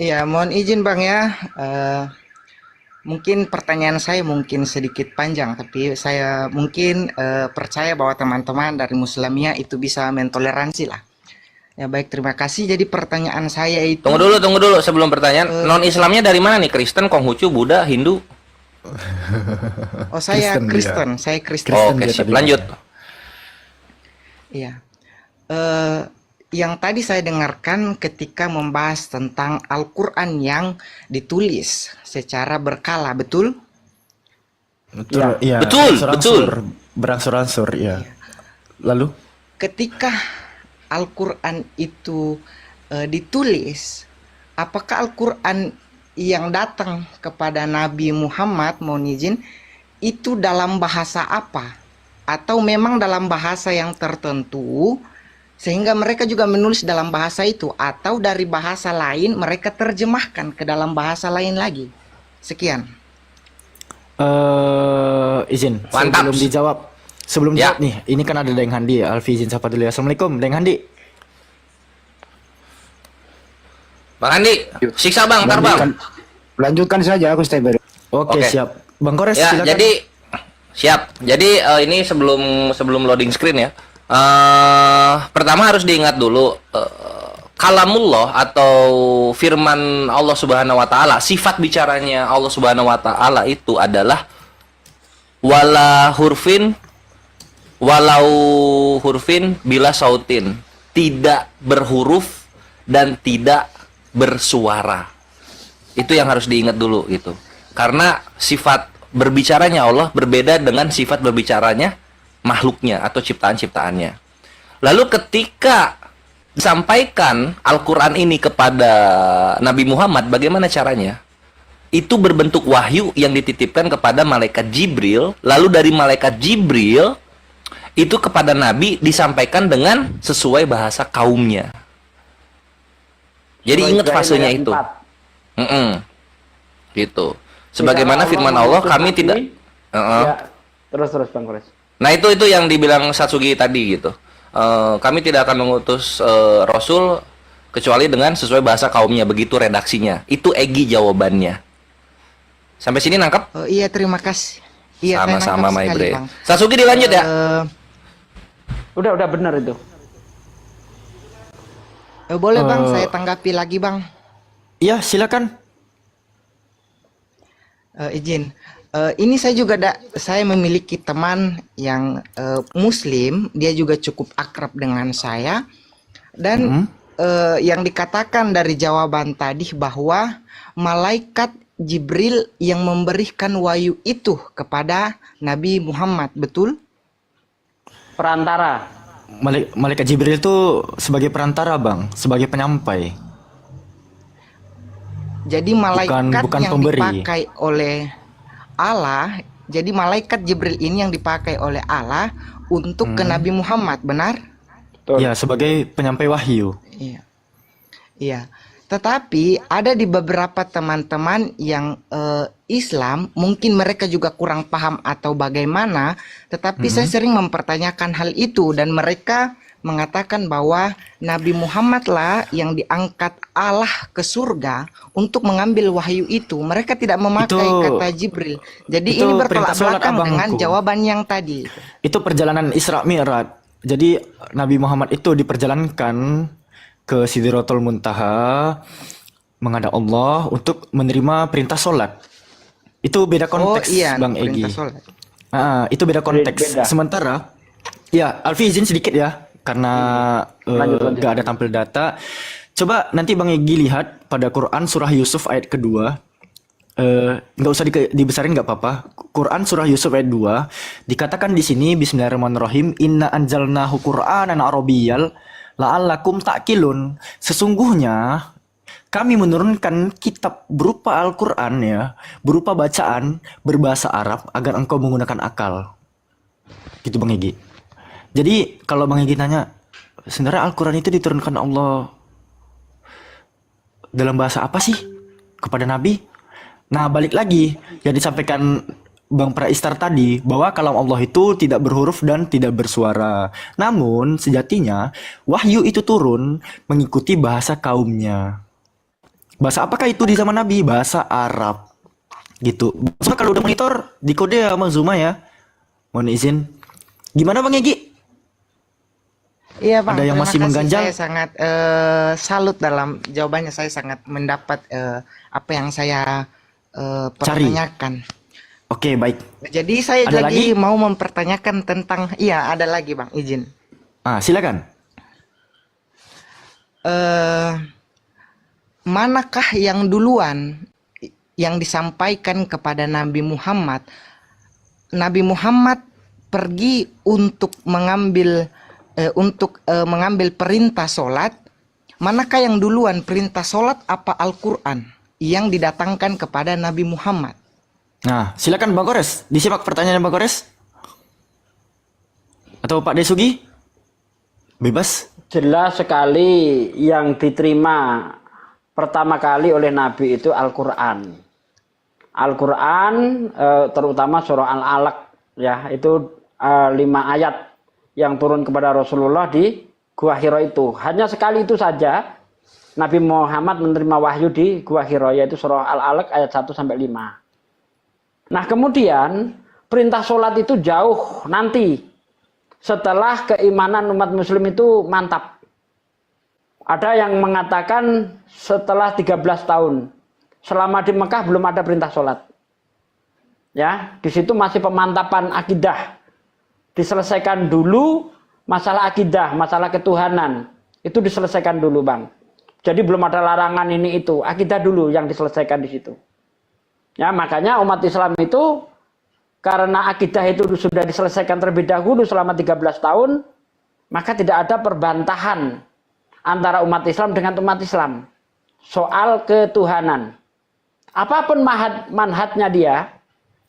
Iya, mohon izin bang ya. Mungkin pertanyaan saya mungkin sedikit panjang, tapi saya mungkin percaya bahwa teman-teman dari Muslimia itu bisa mentoleransi lah. Ya baik, terima kasih. Jadi pertanyaan saya itu, Tunggu dulu sebelum pertanyaan. Non-Islamnya dari mana nih? Kristen, Konghucu, Buddha, Hindu? oh saya Kristen dia. Kristen, saya Kristen. Oh, Kristen oke, dia sip. tadi. Lanjut. Iya. Yang tadi saya dengarkan ketika membahas tentang Al-Quran yang ditulis secara berkala, betul? Betul, iya. Betul, Berangsur-angsur, ya. Lalu? Ketika Al-Quran itu ditulis, apakah Al-Quran yang datang kepada Nabi Muhammad, mohon izin, itu dalam bahasa apa? Atau memang dalam bahasa yang tertentu, sehingga mereka juga menulis dalam bahasa itu, atau dari bahasa lain mereka terjemahkan ke dalam bahasa lain lagi? Sekian. Izin. Mantap. Sebelum Ya. jawab nih, ini kan ada Deng Handi. Alfi izin sapa dulu ya. Assalamualaikum, Deng Handi. Bang Andi, siksa bang, ntar bang. Lanjutkan saja, aku stay baru. Oke, Oke. siap. Bang Kores, Ya, silakan. jadi siap. Jadi ini sebelum loading screen ya. Pertama harus diingat dulu kalamullah atau firman Allah Subhanahu wa taala, sifat bicaranya Allah Subhanahu wa taala itu adalah walau hurfin bila sautin, tidak berhuruf dan tidak bersuara. Itu yang harus diingat dulu gitu. Karena sifat berbicaranya Allah berbeda dengan sifat berbicaranya makhluknya atau ciptaan-ciptaannya. Lalu ketika disampaikan Al-Quran ini kepada Nabi Muhammad, bagaimana caranya? Itu berbentuk wahyu yang dititipkan kepada malaikat Jibril. Lalu dari malaikat Jibril itu kepada Nabi disampaikan dengan sesuai bahasa kaumnya. Jadi ingat fasenya Ibrahim ayat itu. 4. Gitu. Sebagaimana firman Allah, kami tidak. Ya, terus Bang Kores. Nah itu yang dibilang Satsugi tadi gitu. Kami tidak akan mengutus Rasul kecuali dengan sesuai bahasa kaumnya. Begitu redaksinya. Itu Egi jawabannya. Sampai sini nangkep? Oh, iya, terima kasih. Iya, saya Sama-sama, nangkap My sekali, Bre. Bang. Satsugi dilanjut ya. Udah benar itu. Boleh Bang, saya tanggapi lagi Bang. Iya, silakan. Izin. Ini saya juga saya memiliki teman yang Muslim, dia juga cukup akrab dengan saya, dan yang dikatakan dari jawaban tadi bahwa malaikat Jibril yang memberikan wahyu itu kepada Nabi Muhammad, betul? Perantara. Malaikat Jibril itu sebagai perantara, Bang, sebagai penyampai. Jadi malaikat bukan yang pemberi. dipakai oleh Allah, jadi malaikat Jibril ini yang dipakai oleh Allah untuk ke Nabi Muhammad, benar? Betul. Ya, sebagai penyampai wahyu. Iya. Iya. Tetapi ada di beberapa teman-teman yang Islam, mungkin mereka juga kurang paham atau bagaimana, tetapi saya sering mempertanyakan hal itu dan mereka mengatakan bahwa Nabi Muhammad lah yang diangkat Allah ke surga untuk mengambil wahyu itu. Mereka tidak memakai kata Jibril. Jadi itu ini bertolak perintah sholat belakang dengan abangku. jawaban yang tadi. Itu perjalanan Isra Mi'raj. Jadi Nabi Muhammad itu diperjalankan ke Sidratul Muntaha menghadap Allah untuk menerima perintah sholat. Itu beda konteks, iya, Bang Egi. perintah sholat. Itu beda konteks. Beda. Sementara, ya Alfi izin sedikit ya, karena Lanjut. gak ada tampil data. Coba nanti Bang Egi lihat pada Quran surah Yusuf ayat kedua. Nggak usah dibesarin nggak apa-apa. Quran surah Yusuf ayat 2 dikatakan di sini Bismillahirrahmanirrahim, inna anjalnahu Qur'anan Arabiyyal la'allakum ta'qilun. Sesungguhnya kami menurunkan kitab berupa Al-Qur'an ya, berupa bacaan berbahasa Arab agar engkau menggunakan akal. Gitu Bang Egi. Jadi kalau Bang Egi tanya, sebenarnya Al-Qur'an itu diturunkan Allah dalam bahasa apa sih kepada Nabi? Nah, balik lagi yang disampaikan Bang Praistar tadi, bahwa kalam Allah itu tidak berhuruf dan tidak bersuara. Namun, sejatinya wahyu itu turun mengikuti bahasa kaumnya. Bahasa apakah itu di zaman Nabi? Bahasa Arab. Gitu. Soalnya kalau udah monitor di kode ya Bang Zuma ya. Mohon izin. Gimana Bang Egi? Iya Bang, Ada yang terima masih kasih. mengganjal? Saya sangat salut dalam jawabannya. Saya sangat mendapat apa yang saya Cari. pertanyakan. Oke, baik. Jadi saya Ada lagi lagi? mau mempertanyakan tentang, iya ada lagi Bang, izin. Silakan. eh Manakah yang duluan yang disampaikan kepada Nabi Muhammad? Nabi Muhammad pergi untuk mengambil perintah sholat. Manakah yang duluan, perintah sholat apa Al-Quran yang didatangkan kepada Nabi Muhammad? Nah, silakan Bang Gores. Disimak pertanyaan Bang Gores. Atau Pak Desugi? Bebas. Jelas sekali yang diterima pertama kali oleh Nabi itu Al-Quran. Al-Quran terutama surah Al-Alaq ya, itu 5 ayat yang turun kepada Rasulullah di Gua Hiro itu. Hanya sekali itu saja Nabi Muhammad menerima wahyu di Gua Hiro, yaitu surah Al-Alaq ayat 1 sampai 5. Nah, kemudian perintah sholat itu jauh nanti setelah keimanan umat muslim itu mantap. Ada yang mengatakan setelah 13 tahun. Selama di Mekah belum ada perintah sholat. Ya, di situ masih pemantapan akidah. Diselesaikan dulu masalah akidah, masalah ketuhanan. Itu diselesaikan dulu, Bang. Jadi belum ada larangan ini itu. Akidah dulu yang diselesaikan di situ. Ya, makanya umat Islam itu karena akidah itu sudah diselesaikan terlebih dahulu selama 13 tahun, maka tidak ada perbantahan antara umat Islam dengan umat Islam soal ketuhanan. Apapun manhajnya dia,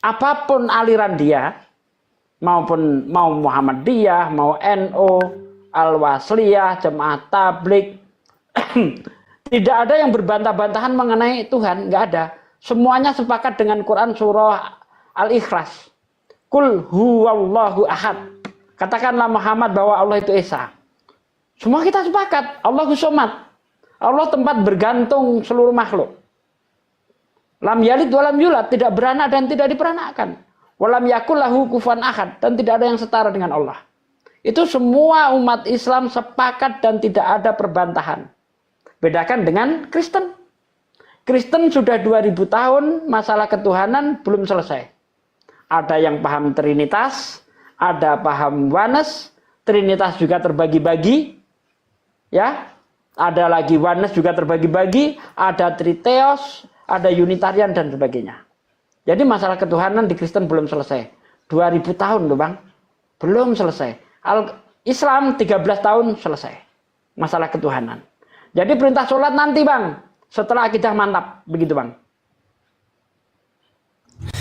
apapun aliran dia, mau Muhammadiyah, mau NU, Al-Wasliyah, Jemaah Tabligh, tidak ada yang berbantah-bantahan mengenai Tuhan, nggak ada. Semuanya sepakat dengan Quran surah Al-Ikhlas. Kul huwallahu ahad. Katakanlah Muhammad bahwa Allah itu Esa. Semua kita sepakat. Allahu somad. Allah tempat bergantung seluruh makhluk. Lam yalid walam yulad. Tidak beranak dan tidak diperanakkan. Walam yakul lahu kufuwan ahad. Dan tidak ada yang setara dengan Allah. Itu semua umat Islam sepakat dan tidak ada perbantahan. Bedakan dengan Kristen. Kristen sudah 2000 tahun masalah ketuhanan belum selesai. Ada yang paham Trinitas, ada paham Oneness, Trinitas juga terbagi-bagi, ya. Ada lagi Oneness juga terbagi-bagi, ada Triteos, ada Unitarian dan sebagainya. Jadi masalah ketuhanan di Kristen belum selesai. 2000 tahun loh Bang, belum selesai. Islam 13 tahun selesai masalah ketuhanan. Jadi perintah sholat nanti Bang, setelah akidah mantap, begitu Bang.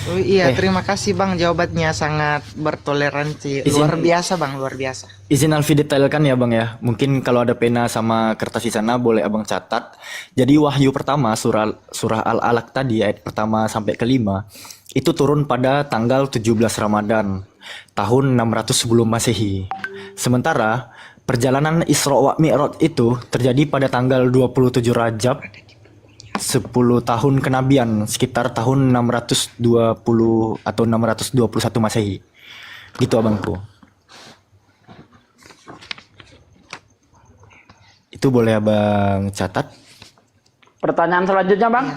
Oh iya, terima kasih Bang, jawabannya sangat bertoleransi. Luar biasa Bang, luar biasa. Izin Alfi detailkan ya Bang ya. Mungkin kalau ada pena sama kertas di sana boleh Abang catat. Jadi wahyu pertama surah Al-Alaq tadi ayat pertama sampai kelima itu turun pada tanggal 17 Ramadan tahun 600 sebelum Masehi. Sementara perjalanan Isra wa Mi'raj itu terjadi pada tanggal 27 Rajab 10 tahun kenabian, sekitar tahun 620 atau 621 Masehi. Gitu abangku. Itu boleh abang catat. Pertanyaan selanjutnya Bang.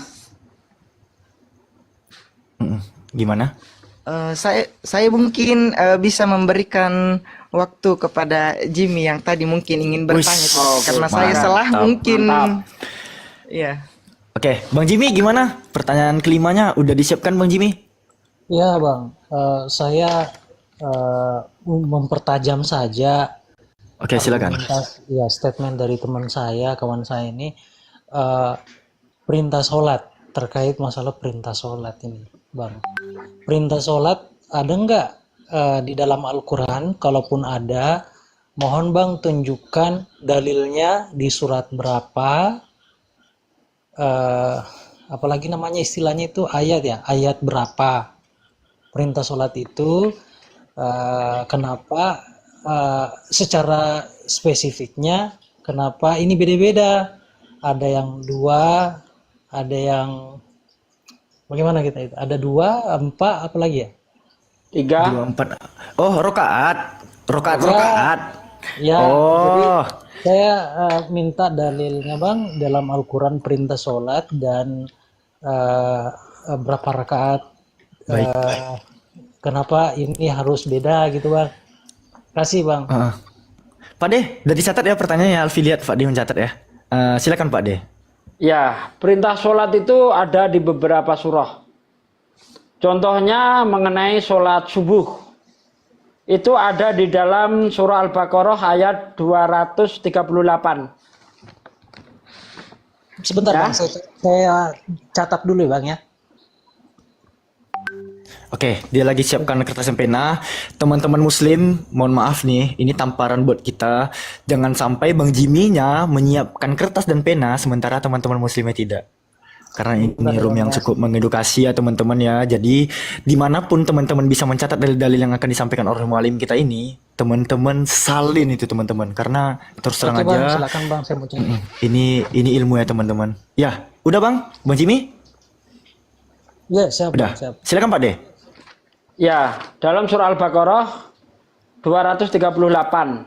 Gimana? Saya mungkin bisa memberikan waktu kepada Jimmy yang tadi mungkin ingin bertanya. Karena saya salah mungkin. Iya. Oke, Bang Jimmy gimana? Pertanyaan kelimanya udah disiapkan Bang Jimmy? Ya Bang, saya mempertajam saja. Oke, silakan. Ya, statement dari teman saya, kawan saya ini, perintah sholat, terkait masalah perintah sholat ini, Bang. Perintah sholat ada nggak di dalam Al-Quran? Kalaupun ada, mohon Bang tunjukkan dalilnya di surat berapa, apalagi namanya istilahnya itu ayat ya, ayat berapa perintah sholat itu, kenapa secara spesifiknya, kenapa ini beda-beda, ada yang 2, ada yang Bagaimana kita itu? Ada 2, 4, apa lagi ya? 3. 24. Oh, rokaat. Rokaat, Ya, rokaat. ya. Jadi Oh, saya minta dalilnya Bang dalam Al-Quran perintah sholat dan eh, berapa rakaat. baik. eh, Kenapa ini harus beda gitu Bang? Kasih Bang. Heeh. Pak De, udah dicatat ya pertanyaannya. Alfi lihat Pak De mencatat ya. Silakan Pak De. Ya, perintah sholat itu ada di beberapa surah. Contohnya mengenai sholat subuh. Itu ada di dalam surah Al-Baqarah ayat 238. Sebentar Ya. Bang, saya catat dulu ya Bang ya. Oke, dia lagi siapkan kertas dan pena. Teman-teman muslim, mohon maaf nih, ini tamparan buat kita. Jangan sampai Bang Jimmy-nya menyiapkan kertas dan pena, sementara teman-teman muslimnya tidak. Karena ini room yang cukup mengedukasi ya teman-teman ya. Jadi dimanapun teman-teman bisa mencatat dalil-dalil yang akan disampaikan oleh mualim kita ini, teman-teman salin itu teman-teman. Karena terus terang Oke Bang, aja, silakan Bang, saya mau catat. ini ilmu ya teman-teman. Ya, udah Bang Jimmy? Ya, siap Udah. Bang, siap. Silakan Pak De. Ya, dalam surah Al-Baqarah 238.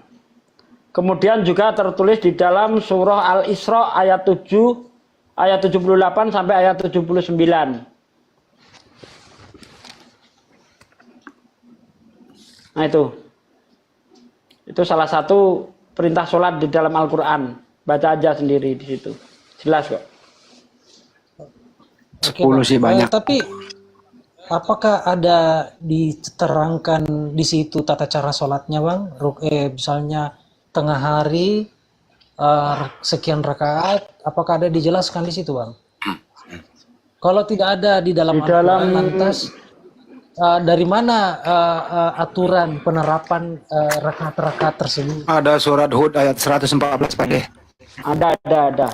Kemudian juga tertulis di dalam surah Al-Isra ayat 7, ayat 78 sampai ayat 79. Nah itu salah satu perintah sholat di dalam Al-Quran. Baca aja sendiri di situ. Jelas kok. Oke, Bang. sih banyak. Tapi apakah ada diterangkan di situ tata cara sholatnya Bang? Misalnya tengah hari sekian rakaat, apakah ada dijelaskan di situ Bang? Kalau tidak ada di dalam Di dalam Al-Quran, lantas dari mana aturan penerapan rakaat-rakaat tersebut? Ada surat Hud ayat 114 Pak De. ada.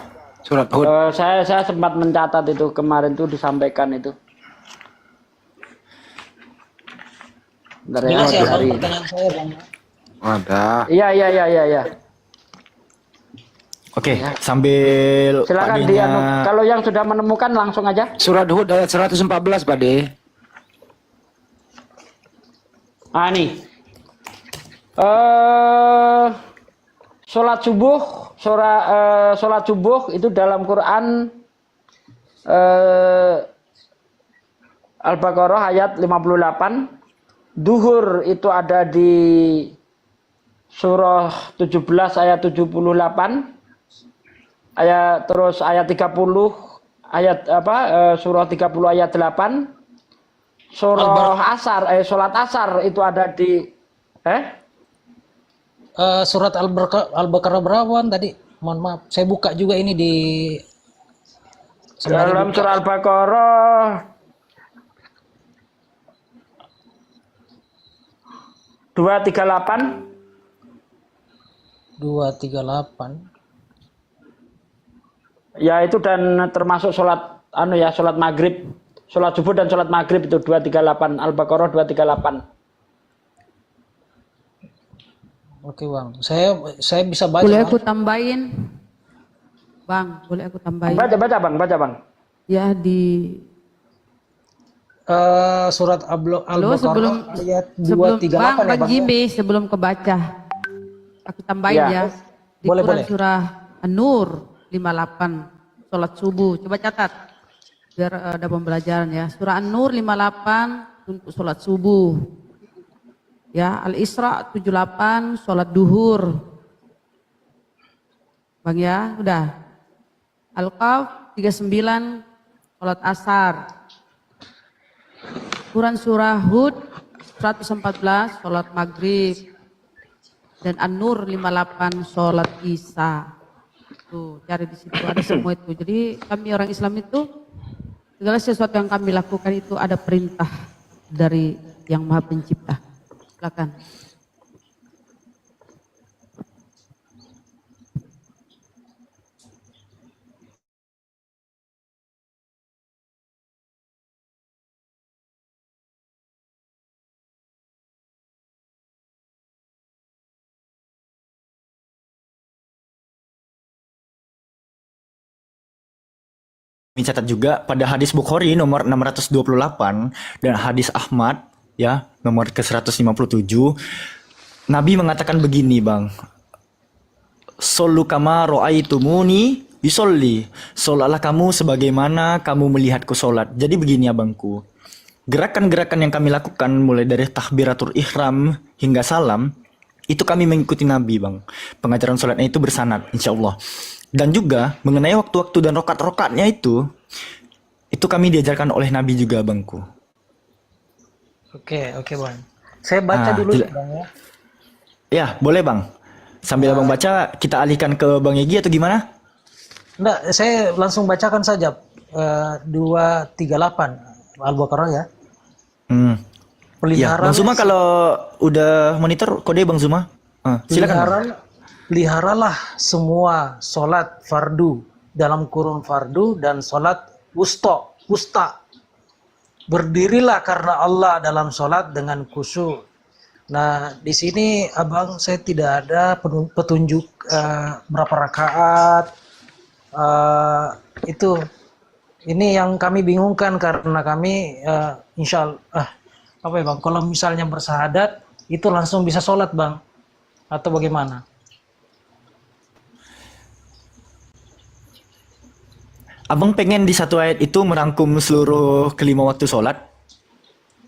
Surat Hud. Saya sempat mencatat itu kemarin tuh disampaikan itu. Bentar ya, Jelas ya Bang, cari. pertanyaan saya Bang. Ada. Iya. Oke, sambil Pak Silakan D-nya kalau yang sudah menemukan langsung aja. Surat Hud ayat 114 Pak De. Ah nih. Sholat subuh itu dalam Quran Al-Baqarah ayat 58. Duhur itu ada di surah 17 ayat 78. Terus ayat 30 surah 30 ayat 8. Surah Asar, sholat Asar itu ada di Surat Al-Baqarah berapa Bang, tadi? Mohon maaf, saya buka juga ini di dalam surah Al-Baqarah 238. 238. Ya itu dan termasuk sholat sholat maghrib, sholat subuh dan sholat maghrib itu 238, Al-Baqarah 238. Oke Bang, saya bisa baca Boleh Bang. aku tambahin? Bang, boleh aku tambahin? Baca bang. Ya di Surat Halo, Al-Baqarah ayat sebelum 238 Bang, ya Bang Bang. Jimmy sebelum kebaca, aku tambahin Ya. ya. Di Boleh, Quran boleh. surah An-Nur 58 sholat subuh. Coba catat biar ada pembelajaran ya. Surah An-Nur 58 untuk sholat subuh. Ya, Al-Isra 78 sholat duhur. Bang ya, udah. Al-Qaf 39 sholat asar. Quran surah Hud 114 sholat maghrib. Dan An-Nur 58 sholat isya. Tuh, cari di situ ada semua itu. Jadi kami orang Islam itu segala sesuatu yang kami lakukan itu ada perintah dari Yang Maha Pencipta. Silakan. catat juga pada hadis Bukhari nomor 628 dan hadis Ahmad ya nomor ke 157, Nabi mengatakan begini bang, Sallu kama ra'aitumuni yusolli, sholatlah kamu sebagaimana kamu melihatku sholat. Jadi begini abangku, gerakan-gerakan yang kami lakukan mulai dari takbiratul ihram hingga salam itu kami mengikuti Nabi bang. Pengajaran sholatnya itu bersanad insya Allah. Dan juga mengenai waktu-waktu dan rokat-rokatnya itu kami diajarkan oleh Nabi juga bangku. Oke, Bang. Saya baca dulu ya, Bang ya. Ya, boleh bang. Sambil abang baca, kita alihkan ke Bang Egi atau gimana? Enggak, saya langsung bacakan saja 238 Al-Baqarah ya. Ya, Pelihara Bang Zuma kalau udah monitor kode Bang Zuma. Silakan. Peliharalah semua sholat fardu dalam kurun fardu dan sholat wusta. Berdirilah karena Allah dalam sholat dengan khusyuk. Nah, di sini abang saya tidak ada petunjuk berapa rakaat. Itu ini yang kami bingungkan karena kami insya Allah apa ya bang? Kalau misalnya bersahadat itu langsung bisa sholat bang, atau bagaimana? Abang pengen di satu ayat itu merangkum seluruh kelima waktu sholat?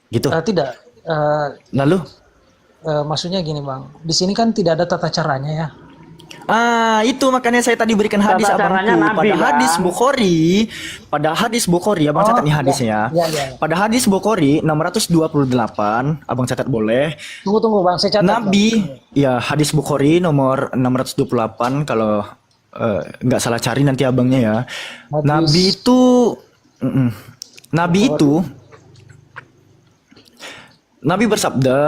Gitu? Tidak. Lalu? Maksudnya gini bang, di sini kan tidak ada tata caranya ya. Itu makanya saya tadi berikan hadis Tata caranya abangku. Nabi, Pada hadis Bukhari, abang catat nih hadisnya. Ya. Pada hadis Bukhari 628, abang catat boleh. Tunggu bang, saya catat. Nabi, bang. ya hadis Bukhari nomor 628 kalau nggak salah cari nanti abangnya ya. Hadis. Nabi bersabda,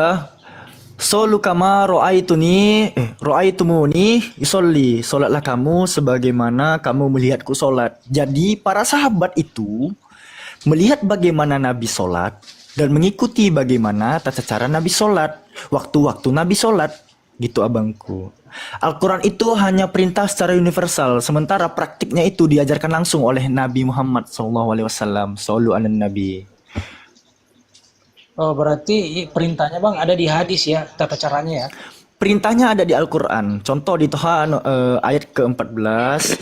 Sallu kama ra'aitumuni yusolli, solatlah kamu sebagaimana kamu melihatku solat. Jadi para sahabat itu melihat bagaimana Nabi solat dan mengikuti bagaimana tata cara Nabi solat, waktu-waktu Nabi solat, gitu abangku. Al-Quran itu hanya perintah secara universal, sementara praktiknya itu diajarkan langsung oleh Nabi Muhammad SAW. Sallu ala Nabi. Oh, berarti perintahnya bang ada di hadis ya, tata caranya ya. Perintahnya ada di Al-Quran. Contoh di Toha ayat ke-14.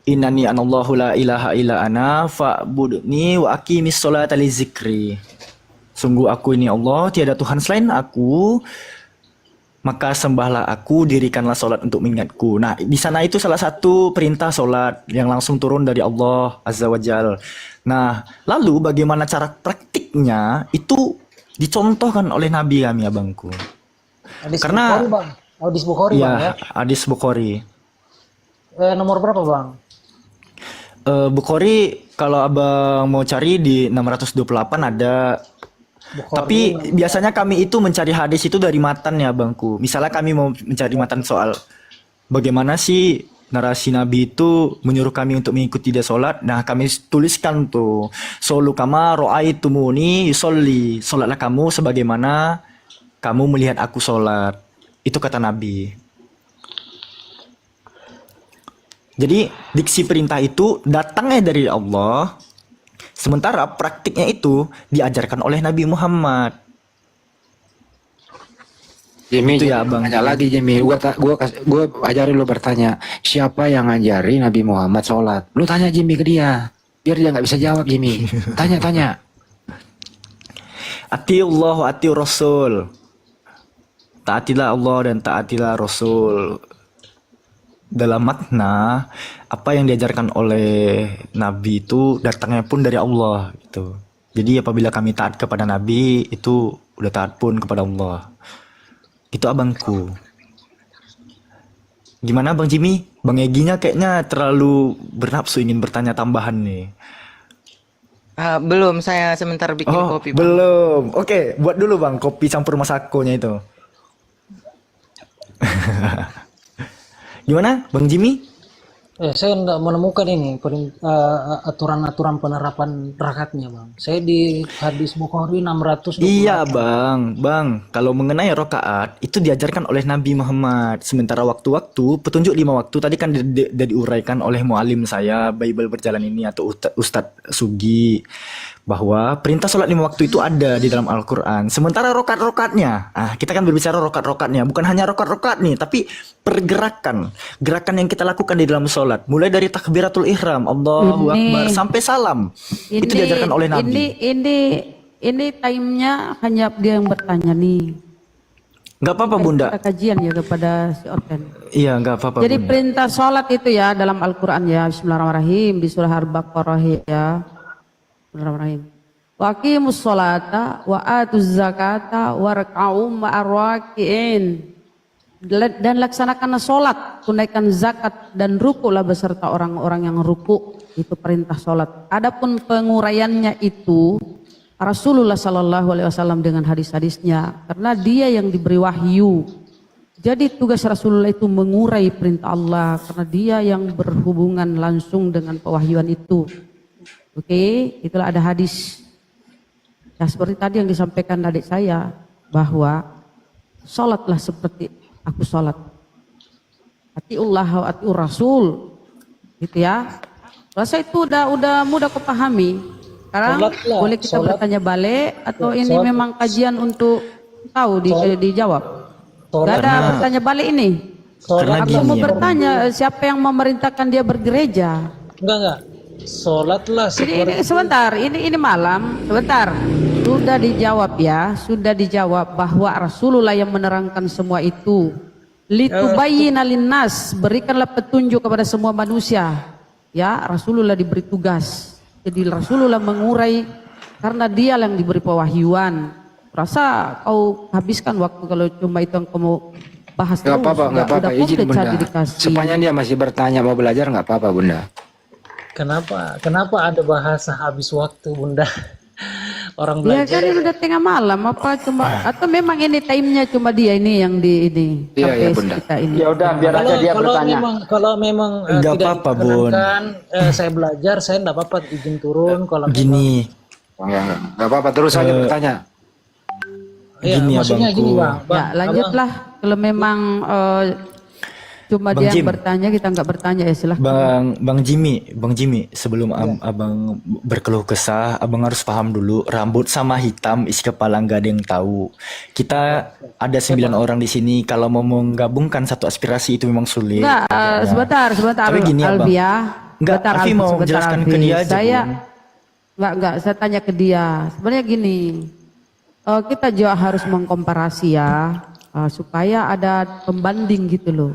Innani anallahu la ilaha illa ana fa'budni wa aqimis sholata li zikri. Sungguh aku ini Allah, tiada Tuhan selain aku, maka sembahlah aku, dirikanlah solat untuk mengingatku. Nah, di sana itu salah satu perintah solat yang langsung turun dari Allah Azza wa Jal. Nah, lalu bagaimana cara praktiknya itu dicontohkan oleh Nabi kami abangku. Hadis Karena Bukhari, bang. Hadis Bukhari bang ya. Hadis Bukhari. Nomor berapa bang? Bukhari kalau abang mau cari di 628 ada. Bukhari. Tapi biasanya kami itu mencari hadis itu dari matan ya bangku. Misalnya kami mau mencari matan soal bagaimana sih narasi Nabi itu menyuruh kami untuk mengikuti dia sholat. Nah kami tuliskan tuh, Sallu kama ra'aitumuni yusolli, sholatlah kamu sebagaimana kamu melihat aku sholat. Itu kata Nabi. Jadi diksi perintah itu datangnya dari Allah, sementara praktiknya itu diajarkan oleh Nabi Muhammad. Jimmy, Itu ya, Bang. tanya lagi Jimmy. Gua ajarin lu bertanya, siapa yang ngajari Nabi Muhammad sholat? Lu tanya Jimmy ke dia, biar dia nggak bisa jawab Jimmy. Tanya. Atiullah wa atiur Rasul. Taatilah Allah dan taatilah Rasul. Dalam makna apa yang diajarkan oleh Nabi itu datangnya pun dari Allah gitu. Jadi apabila kami taat kepada Nabi itu udah taat pun kepada Allah. Itu abangku. Gimana Bang Jimmy? Bang Eginya kayaknya terlalu bernafsu ingin bertanya tambahan nih. Belum, saya sebentar bikin kopi, Bang. Belum. Oke, buat dulu Bang kopi campur masakonya itu. Gimana Bang Jimmy? Saya nggak menemukan ini aturan-aturan penerapan rakatnya, Bang. Saya di hadis Bukhari 600. Iya bang. Kalau mengenai rokaat itu diajarkan oleh Nabi Muhammad. Sementara waktu-waktu petunjuk 5 waktu tadi kan diuraikan oleh mualim saya Bible berjalan ini atau Ustadz Sugi bahwa perintah sholat 5 waktu itu ada di dalam Al-Quran. Sementara rokat-rokatnya, kita kan berbicara rokat-rokatnya, bukan hanya rokat-rokat nih, tapi pergerakan, gerakan yang kita lakukan di dalam sholat, mulai dari takbiratul ihram, Allahu Akbar, sampai salam, itu diajarkan oleh Nabi. Ini time-nya hanya dia yang bertanya nih. Nggak apa-apa Bunda. Kita kajian ya kepada si Orten. Iya nggak apa-apa. Jadi Bunda. perintah sholat itu ya dalam Al-Quran ya, Bismillahirrahmanirrahim, di surah Al-Baqarah ya. Bismillahirrahmanirrahim. Wa aqimus sholata wa atuz zakata warka'u ma'arraki'in. Dan laksanakan sholat, tunaikan zakat dan rukulah beserta orang-orang yang ruku. Itu perintah sholat. Adapun penguraiannya itu Rasulullah Sallallahu Alaihi Wasallam dengan hadis-hadisnya, karena dia yang diberi wahyu. Jadi tugas Rasulullah itu mengurai perintah Allah, karena dia yang berhubungan langsung dengan pewahyuan itu. Oke, itulah ada hadis. Ya seperti tadi yang disampaikan adik saya, bahwa sholatlah seperti aku sholat. Atiullah wa atiur Rasul, gitu ya. Rasa itu udah mudah kepahami. Sekarang Sholatlah, boleh kita sholat. bertanya balik atau Ya, ini sholat. memang kajian untuk tahu dijawab? Gak ada bertanya balik ini. Karena Aku gini mau ya. bertanya siapa yang memerintahkan dia bergereja? Enggak. Sholatlah Ini sebentar, ini malam, sebentar. Sudah dijawab ya, sudah dijawab bahwa Rasulullah yang menerangkan semua itu. Litubayyina linnas, berikanlah petunjuk kepada semua manusia. Ya, Rasulullah diberi tugas. Jadi Rasulullah mengurai karena dia yang diberi pewahyuan. Rasa kau habiskan waktu kalau cuma itu yang kamu bahas Nggak apa-apa, nggak apa-apa. udah Izin komplit Bunda. tadi dikasih. Sepanjang dia masih bertanya mau belajar nggak apa-apa Bunda. Kenapa ada bahasa habis waktu, Bunda? Orang Ya belajar. kan ini udah tengah malam apa cuma atau memang ini time-nya cuma dia ini yang di ini Iya, iya, sampai Bunda. kita ini. Ya udah biar aja dia bertanya. Kalau memang Nggak tidak apa-apa, Bun. diperkenankan, saya belajar, saya enggak apa-apa izin turun kalau Gini, Nggak apa-apa terus saja bertanya. ya, gini maksudnya abangku. gini, Bang. Ya lanjutlah kalau memang cuma Bang dia yang Jim. bertanya kita nggak bertanya ya silahkan. Bang Jimmy, sebelum abang berkeluh kesah, abang harus paham dulu rambut sama hitam isi kepala nggak ada yang tahu. Kita ada 9 orang di sini. Kalau mau menggabungkan satu aspirasi itu memang sulit. Enggak, sebentar Tapi gini, Abang. Alfi ya. Enggak, Sebentar, Alfi mau sebentar, jelaskan Alfi. ke dia aja, Saya Bun. enggak, saya tanya ke dia. Sebenarnya gini, kita juga harus mengkomparasi ya, supaya ada pembanding gitu loh.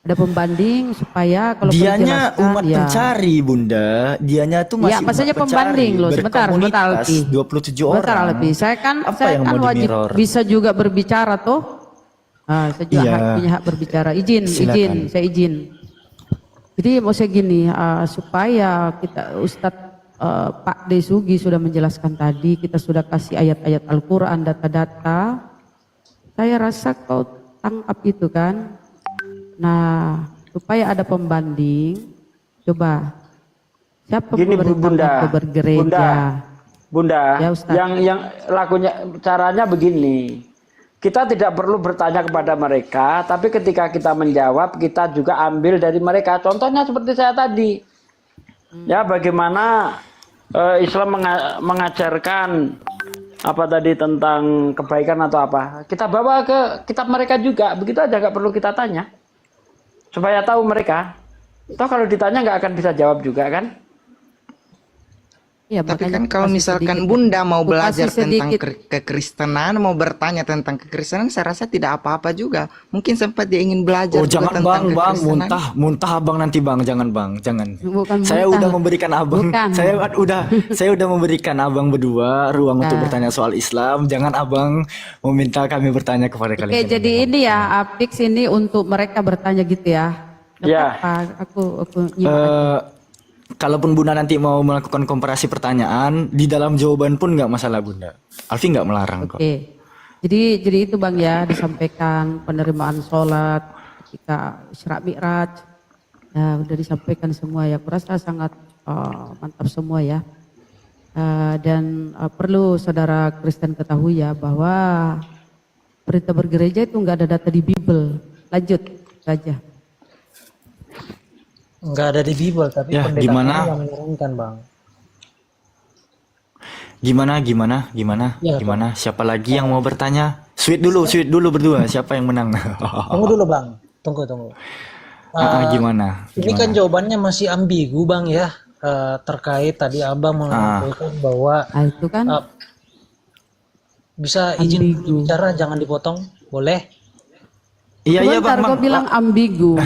Ada pembanding supaya kalau Dianya menjelaskan, umat ya. pencari, Bunda. Dianya tuh masih Ya, maksudnya umat pencari, pembanding loh. Sebentar, berkomunitas, Alfi. 27 Sebentar, orang. Alfi. Saya kan Apa saya yang kan mau wajib di-mirror? bisa juga berbicara toh. Saya juga Iya. punya hak berbicara. Izin, Silakan. saya izin. Jadi maksudnya gini, supaya kita Ustadz Pak Desugi sudah menjelaskan tadi, kita sudah kasih ayat-ayat Al-Quran, data-data. Saya rasa kau tangkap itu kan. Nah, supaya ada pembanding, coba siapa Gini Bu Bunda, pemerintah bergereja? Bunda, Ya, Ustaz. yang lakunya caranya begini. Kita tidak perlu bertanya kepada mereka, tapi ketika kita menjawab, kita juga ambil dari mereka. Contohnya seperti saya tadi. Ya, bagaimana Islam mengajarkan apa tadi tentang kebaikan atau apa. Kita bawa ke kitab mereka juga. Begitu aja, nggak perlu kita tanya. Supaya tahu mereka. Toh kalau ditanya nggak akan bisa jawab juga kan? Ya, Tapi makanya kan kalau kasih misalkan sedikit. Bunda mau Aku belajar kasih tentang sedikit. kekristenan, mau bertanya tentang kekristenan, saya rasa tidak apa-apa juga. Mungkin sempat dia ingin belajar Oh juga jangan tentang bang, kekristenan. muntah abang nanti bang, jangan bang, jangan. Bukan Saya muntah. udah memberikan abang, Bukan. saya udah memberikan abang berdua ruang untuk Nah. bertanya soal Islam. Jangan abang meminta kami bertanya kepada kalian. Oke, jadi ini ya, Apix ini untuk mereka bertanya gitu ya. Nggak Ya. apa-apa, aku nyimak. Kalaupun Bunda nanti mau melakukan komparasi pertanyaan, di dalam jawaban pun nggak masalah Bunda. Alfi nggak melarang kok. Oke. Jadi itu Bang ya, disampaikan penerimaan sholat ketika Isra Mi'raj. Ya, udah disampaikan semua ya. Aku rasa sangat mantap semua ya. Dan perlu saudara Kristen ketahui ya bahwa perintah bergereja itu nggak ada data di Bible. Lanjut saja. Nggak ada di Bible, tapi Ya, pendeta gimana? kami yang menurunkan, Bang. Ya, Gimana? Siapa lagi yang mau bertanya? Sweet dulu berdua. Siapa yang menang? tunggu dulu, Bang. Tunggu. Gimana? Ini kan jawabannya masih ambigu, Bang ya. Terkait tadi Abang menyampaikan bahwa Itu kan bisa izin ambigu. bicara, jangan dipotong, boleh? Iya Sebentar, bang. kau bilang ambigu.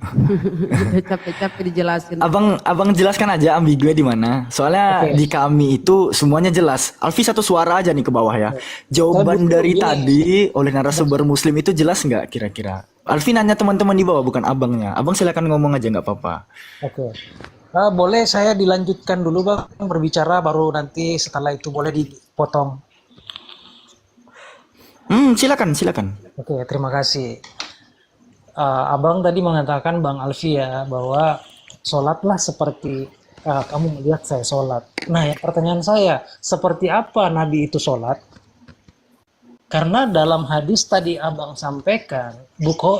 Udah capek-capek dijelasin. Abang jelaskan aja ambigunya di mana. Soalnya Oke. di kami itu semuanya jelas. Alfi satu suara aja nih ke bawah ya. Jawaban Saya dari butuh ini. tadi oleh narasumber Muslim itu jelas nggak kira-kira? Alfi nanya teman-teman di bawah bukan abangnya. Abang silakan ngomong aja nggak apa-apa. Oke. Boleh saya dilanjutkan dulu, Bang, berbicara, baru nanti setelah itu boleh dipotong. Silakan. Oke, terima kasih. Abang tadi mengatakan, Bang Alfi ya, bahwa sholatlah seperti kamu melihat saya sholat. Nah, yang pertanyaan saya, seperti apa Nabi itu sholat? Karena dalam hadis tadi Abang sampaikan,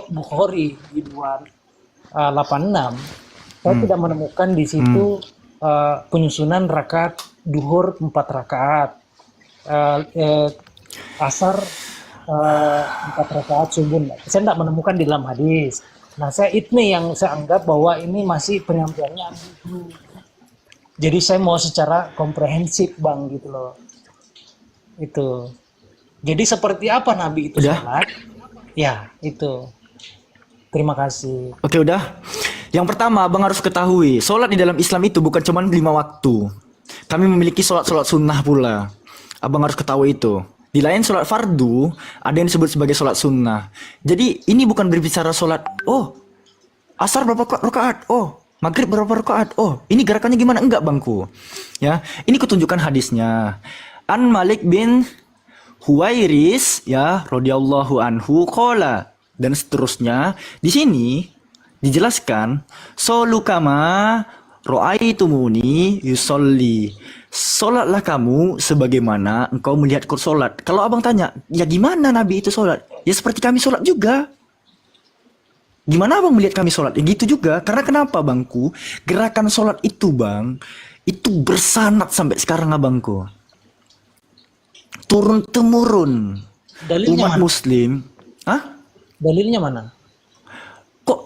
Bukhari di 286, saya tidak menemukan di situ penyusunan rakaat duhur 4 rakaat, asar 4 rakaat, subuh. Saya tidak menemukan di dalam hadis. Nah, ini yang saya anggap bahwa ini masih penyampaiannya ambigu. Jadi saya mau secara komprehensif, Bang, gitu loh. Itu. Jadi seperti apa Nabi itu Udah? sholat? Ya, itu. Terima kasih. Oke udah. Yang pertama abang harus ketahui, sholat di dalam Islam itu bukan cuma 5 waktu. Kami memiliki sholat sunnah pula. Abang harus ketahui itu. Di lain sholat fardu, ada yang disebut sebagai sholat sunnah. Jadi ini bukan berbicara sholat, asar berapa rakaat? Maghrib berapa rakaat? Ini gerakannya gimana? Enggak bangku. Ya, ini kutunjukkan hadisnya. An Malik bin Huwairis ya radhiyallahu anhu qala, dan seterusnya. Di sini dijelaskan solu kama ro'aitumuni yusolli. Solatlah kamu sebagaimana engkau melihatku solat. Kalau abang tanya, ya gimana Nabi itu solat? Ya seperti kami solat juga. Gimana abang melihat kami solat? Ya gitu juga. Karena kenapa bangku? Gerakan solat itu bang, itu bersanad sampai sekarang abangku. Turun temurun. Dalilnya Umat mana? Muslim. Hah? Dalilnya mana? Kok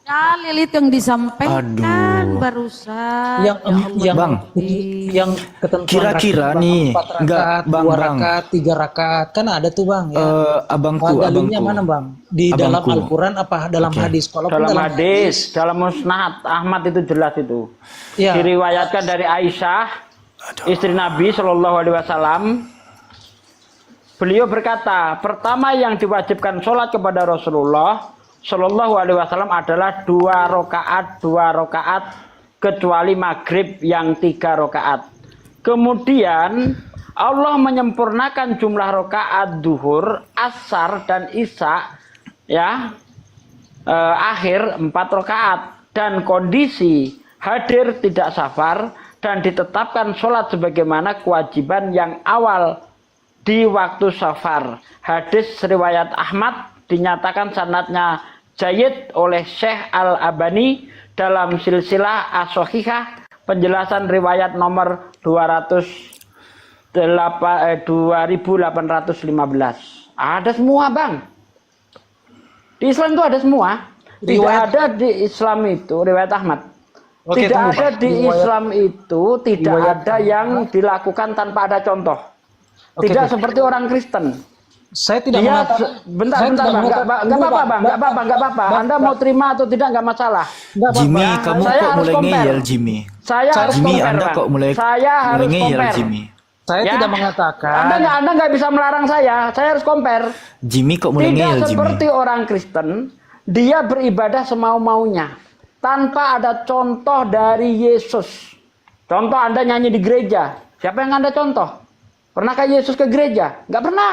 Dalil itu yang disampaikan Aduh. barusan. Yang Ya Allah, yang Rabbi. yang ketentuan Kira-kira rakaat, nih, 4 rakaat, enggak, Bang, 2 Bang. rakaat, 3 rakaat, kan ada tuh, Bang ya. abangku. Dalilnya mana, Bang? Di dalam Abangku. Al-Quran apa dalam Oke. hadis? Kalaupun Dalam hadis, dalam musnad Ahmad itu jelas itu. Ya. Diriwayatkan dari Aisyah, istri Nabi Shallallahu Alaihi Wasallam. Beliau berkata, pertama yang diwajibkan sholat kepada Rasulullah Shallallahu Alaihi Wasallam adalah 2 rakaat kecuali maghrib yang 3 rakaat. Kemudian Allah menyempurnakan jumlah rakaat duhur, asar dan isya ya akhir 4 rakaat, dan kondisi hadir tidak safar, dan ditetapkan sholat sebagaimana kewajiban yang awal di waktu safar. Hadis riwayat Ahmad dinyatakan sanadnya jayyid oleh Syekh Al-Albani dalam silsilah as-sahihah, penjelasan riwayat nomor 2815. Ada semua, Bang. Di Islam itu ada semua. Tidak Riwayat- ada di Islam itu riwayat Ahmad. Oke, Tidak tunggu, ada Pak. di Riwayat- Islam itu tidak riwayat ada yang dilakukan tanpa ada contoh. Oke, Tidak Bang. seperti orang Kristen. Saya tidak Dia mengatakan. bentar, saya bentar, tidak Bang. Nggak mengatakan- apa-apa, Bang. Nggak apa-apa. Anda mau terima atau tidak nggak masalah. Nggak apa-apa. Jimmy, kamu Saya kok harus mulai compare. ngeyel Jimmy? Saya harus Jimmy, compare, Anda Bang. kok mulai harus ngeyel compare. Jimmy? Saya Ya. tidak mengatakan. Anda nggak bisa melarang saya. Saya harus compare. Jimmy kok mulai Tidak ngeyel Jimmy? seperti orang Kristen, dia beribadah semau-maunya tanpa ada contoh dari Yesus. Contoh Anda nyanyi di gereja. Siapa yang Anda contoh? Pernahkah Yesus ke gereja? Nggak pernah.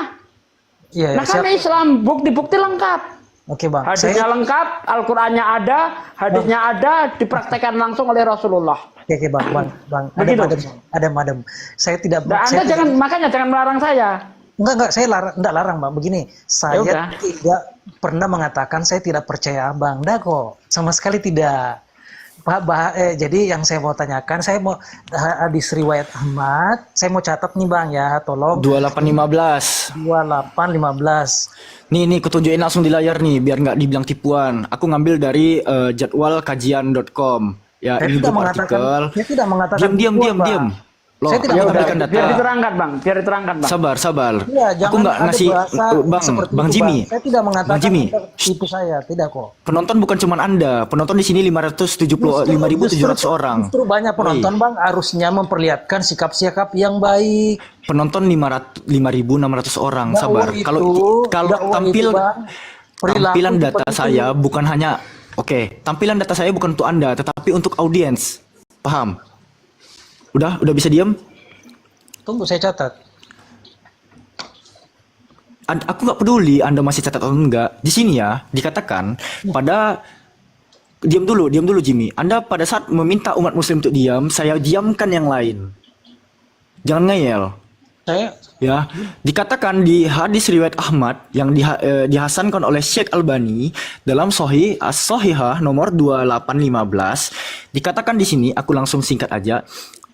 Iya, Nah kami Islam bukti-bukti lengkap. Oke bang, Hadisnya lengkap, Al-Qur'annya ada, hadisnya ada, dipraktekkan langsung oleh Rasulullah. oke bang, Begitu. adem. Saya tidak. Nah, Anda makanya jangan melarang saya. Enggak, saya enggak larang bang. Begini, saya udah. tidak pernah mengatakan saya tidak percaya abang. Enggak kok, sama sekali tidak. Jadi yang saya mau tanyakan, saya mau hadis riwayat Ahmad, saya mau catat nih bang ya, tolong. 2815. 2815. Nih, kutunjukin langsung di layar nih, biar nggak dibilang tipuan. Aku ngambil dari jadwalkajian.com. Ya, Saya ini tidak grup mengatakan, artikel. saya tidak mengatakan Diam. tipuan, Bang. Loh, Saya tidak aku mengatakan berikan data. Biar diterangkan, Bang. Biar diterangkan, Bang. Sabar. Iya, Aku jangan nggak ada ngasih bahasa seperti Bang itu, Jimmy. Bang. Saya tidak mengatakan Bang Jimmy. itu saya, tidak kok. Penonton bukan cuma Anda. Penonton di sini 575.700 orang. Justru banyak penonton, Bang, harusnya memperlihatkan sikap-sikap yang baik. Penonton 5.600 orang. Sabar. Kalau tampil tampilan data saya bukan hanya tampilan data saya bukan untuk Anda, tetapi untuk audiens. Paham? Udah bisa diam? Tunggu saya catat. Aku nggak peduli Anda masih catat atau enggak. Di sini ya dikatakan pada diam dulu Jimmy. Anda pada saat meminta umat muslim untuk diam, saya diamkan yang lain. Jangan ngeyel. Saya Ya, dikatakan di hadis riwayat Ahmad yang dihasankan oleh Syekh Albani dalam Sahih As-Sahihah nomor 2815, dikatakan di sini, aku langsung singkat aja,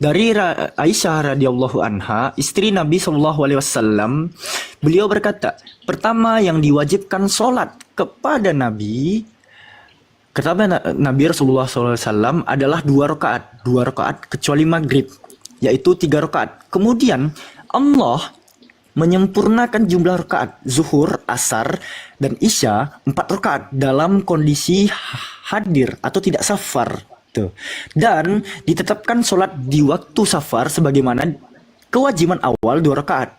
dari Aisyah radhiyallahu anha, istri Nabi sallallahu alaihi wasallam, beliau berkata, pertama yang diwajibkan sholat kepada Nabi Rasulullah SAW adalah 2 rakaat kecuali maghrib, yaitu 3 rakaat. Kemudian Allah menyempurnakan jumlah rakaat zuhur, asar, dan isya 4 rakaat dalam kondisi hadir atau tidak safar. Tuh. Dan ditetapkan sholat di waktu safar sebagaimana kewajiban awal 2 rakaat.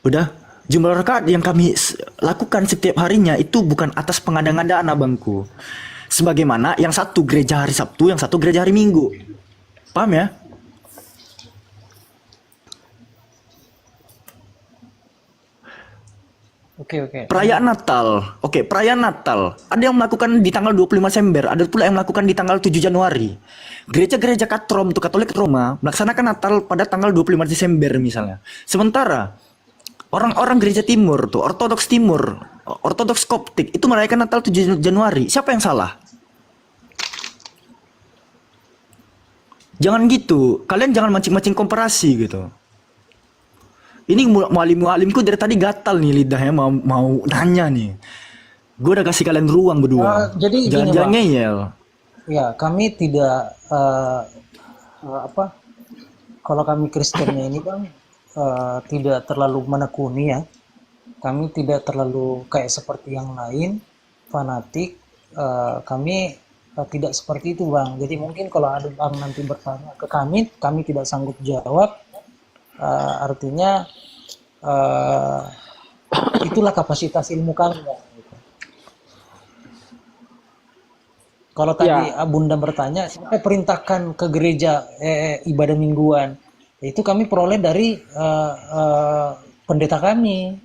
Udah, jumlah rakaat yang kami lakukan setiap harinya itu bukan atas pengada-ngadaan abangku. Sebagaimana yang satu gereja hari Sabtu, yang satu gereja hari Minggu. Paham ya? Oke. Perayaan Natal. Ada yang melakukan di tanggal 25 Desember, ada pula yang melakukan di tanggal 7 Januari. Gereja-gereja Katolik Roma melaksanakan Natal pada tanggal 25 Desember misalnya. Sementara orang-orang gereja timur tuh, Ortodoks Timur, Ortodoks Koptik itu merayakan Natal 7 Januari. Siapa yang salah? Jangan gitu. Kalian jangan mancing-mancing komparasi gitu. Ini mualimku dari tadi gatal nih lidahnya mau nanya nih. Gue udah kasih kalian ruang berdua. Jadi jangan gini, ngeyel. Ya, kami tidak kalau kami Kristennya ini Bang tidak terlalu menekuni ya. Kami tidak terlalu kayak seperti yang lain fanatik. Kami tidak seperti itu Bang. Jadi mungkin kalau ada Bang nanti bertanya ke kami tidak sanggup jawab. Artinya itulah kapasitas ilmu kami Bang. Kalau tadi Bunda bertanya, siapa yang perintahkan ke gereja ibadah mingguan? Itu kami peroleh dari pendeta kami.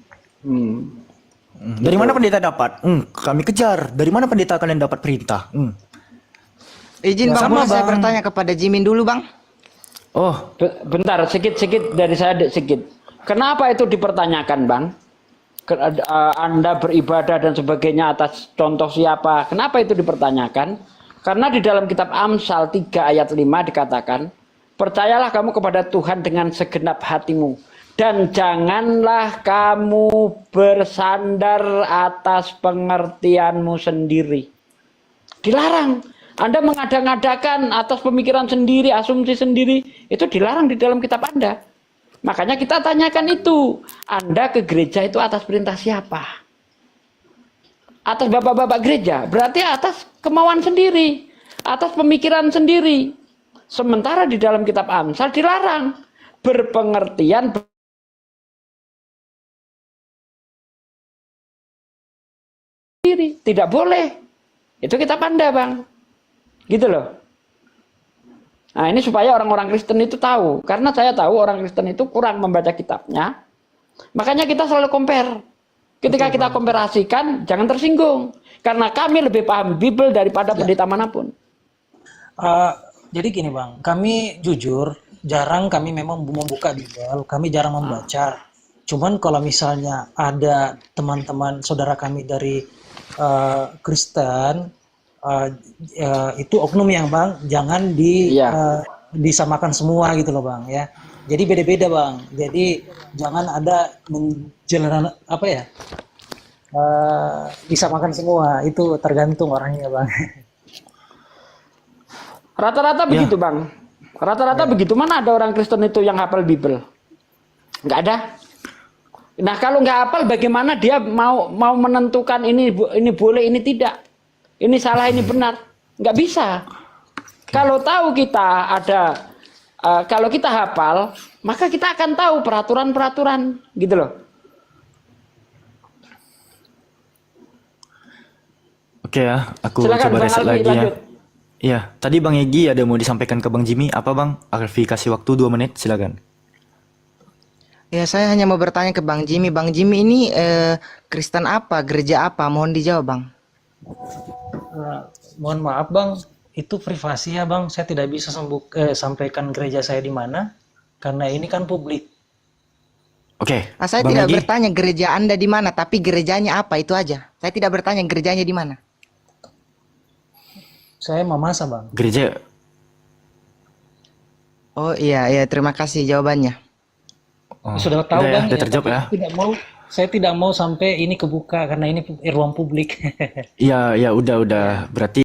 Dari mana pendeta dapat? Kami kejar. Dari mana pendeta kalian dapat perintah? Izin Bang, boleh saya bertanya kepada Jimin dulu Bang? Oh, Bentar, sedikit dari saya sedikit. Kenapa itu dipertanyakan, Bang? Anda beribadah dan sebagainya atas contoh siapa? Kenapa itu dipertanyakan? Karena di dalam kitab Amsal 3 ayat 5 dikatakan, percayalah kamu kepada Tuhan dengan segenap hatimu, dan janganlah kamu bersandar atas pengertianmu sendiri. Dilarang. Anda mengada-ngadakan atas pemikiran sendiri, asumsi sendiri, itu dilarang di dalam kitab Anda. Makanya kita tanyakan itu, Anda ke gereja itu atas perintah siapa? Atas bapak-bapak gereja, berarti atas kemauan sendiri, atas pemikiran sendiri. Sementara di dalam kitab Amsal dilarang, berpengertian sendiri, tidak boleh. Itu kitab Anda, Bang. Gitu loh. Nah ini supaya orang-orang Kristen itu tahu. Karena saya tahu orang Kristen itu kurang membaca kitabnya. Makanya kita selalu compare. Ketika kita komparasikan, jangan tersinggung. Karena kami lebih paham Bible daripada pendeta manapun. Jadi gini bang, kami jujur jarang kami memang membuka Bible, kami jarang membaca. Cuman kalau misalnya ada teman-teman saudara kami dari Kristen, itu oknum yang bang, jangan disamakan semua gitu loh bang ya. Jadi beda-beda bang. Jadi jangan ada menjelaskan apa ya, disamakan semua. Itu tergantung orangnya bang. Rata-rata begitu bang. Rata-rata begitu. Mana ada orang Kristen itu yang hafal Bible? Nggak ada. Nah kalau nggak hafal, bagaimana dia mau menentukan ini boleh, ini tidak, ini salah, ini benar? Nggak bisa. Kalau tahu kita ada, kalau kita hafal, maka kita akan tahu peraturan-peraturan, gitu loh. Oke ya, aku Silakan, coba Bang reset Alfi, lagi ya. lanjut. Iya, tadi Bang Egi ada mau disampaikan ke Bang Jimmy. Apa Bang? Alfi kasih waktu 2 menit, silakan. Ya, saya hanya mau bertanya ke Bang Jimmy. Bang Jimmy ini Kristen apa, gereja apa? Mohon dijawab, Bang. Mohon maaf bang, itu privasi ya bang. Saya tidak bisa sampaikan gereja saya di mana, karena ini kan publik. Oke, Saya Bang tidak Egi. bertanya gereja Anda di mana, tapi gerejanya apa, itu aja. Saya tidak bertanya gerejanya di mana. Saya Mamasa bang. Gereja. Oh iya, terima kasih jawabannya. Oh, Sudah tahu udah ya, bang. udah terjawab ya. Saya tidak mau sampai ini kebuka karena ini ruang publik. Iya, ya udah. Berarti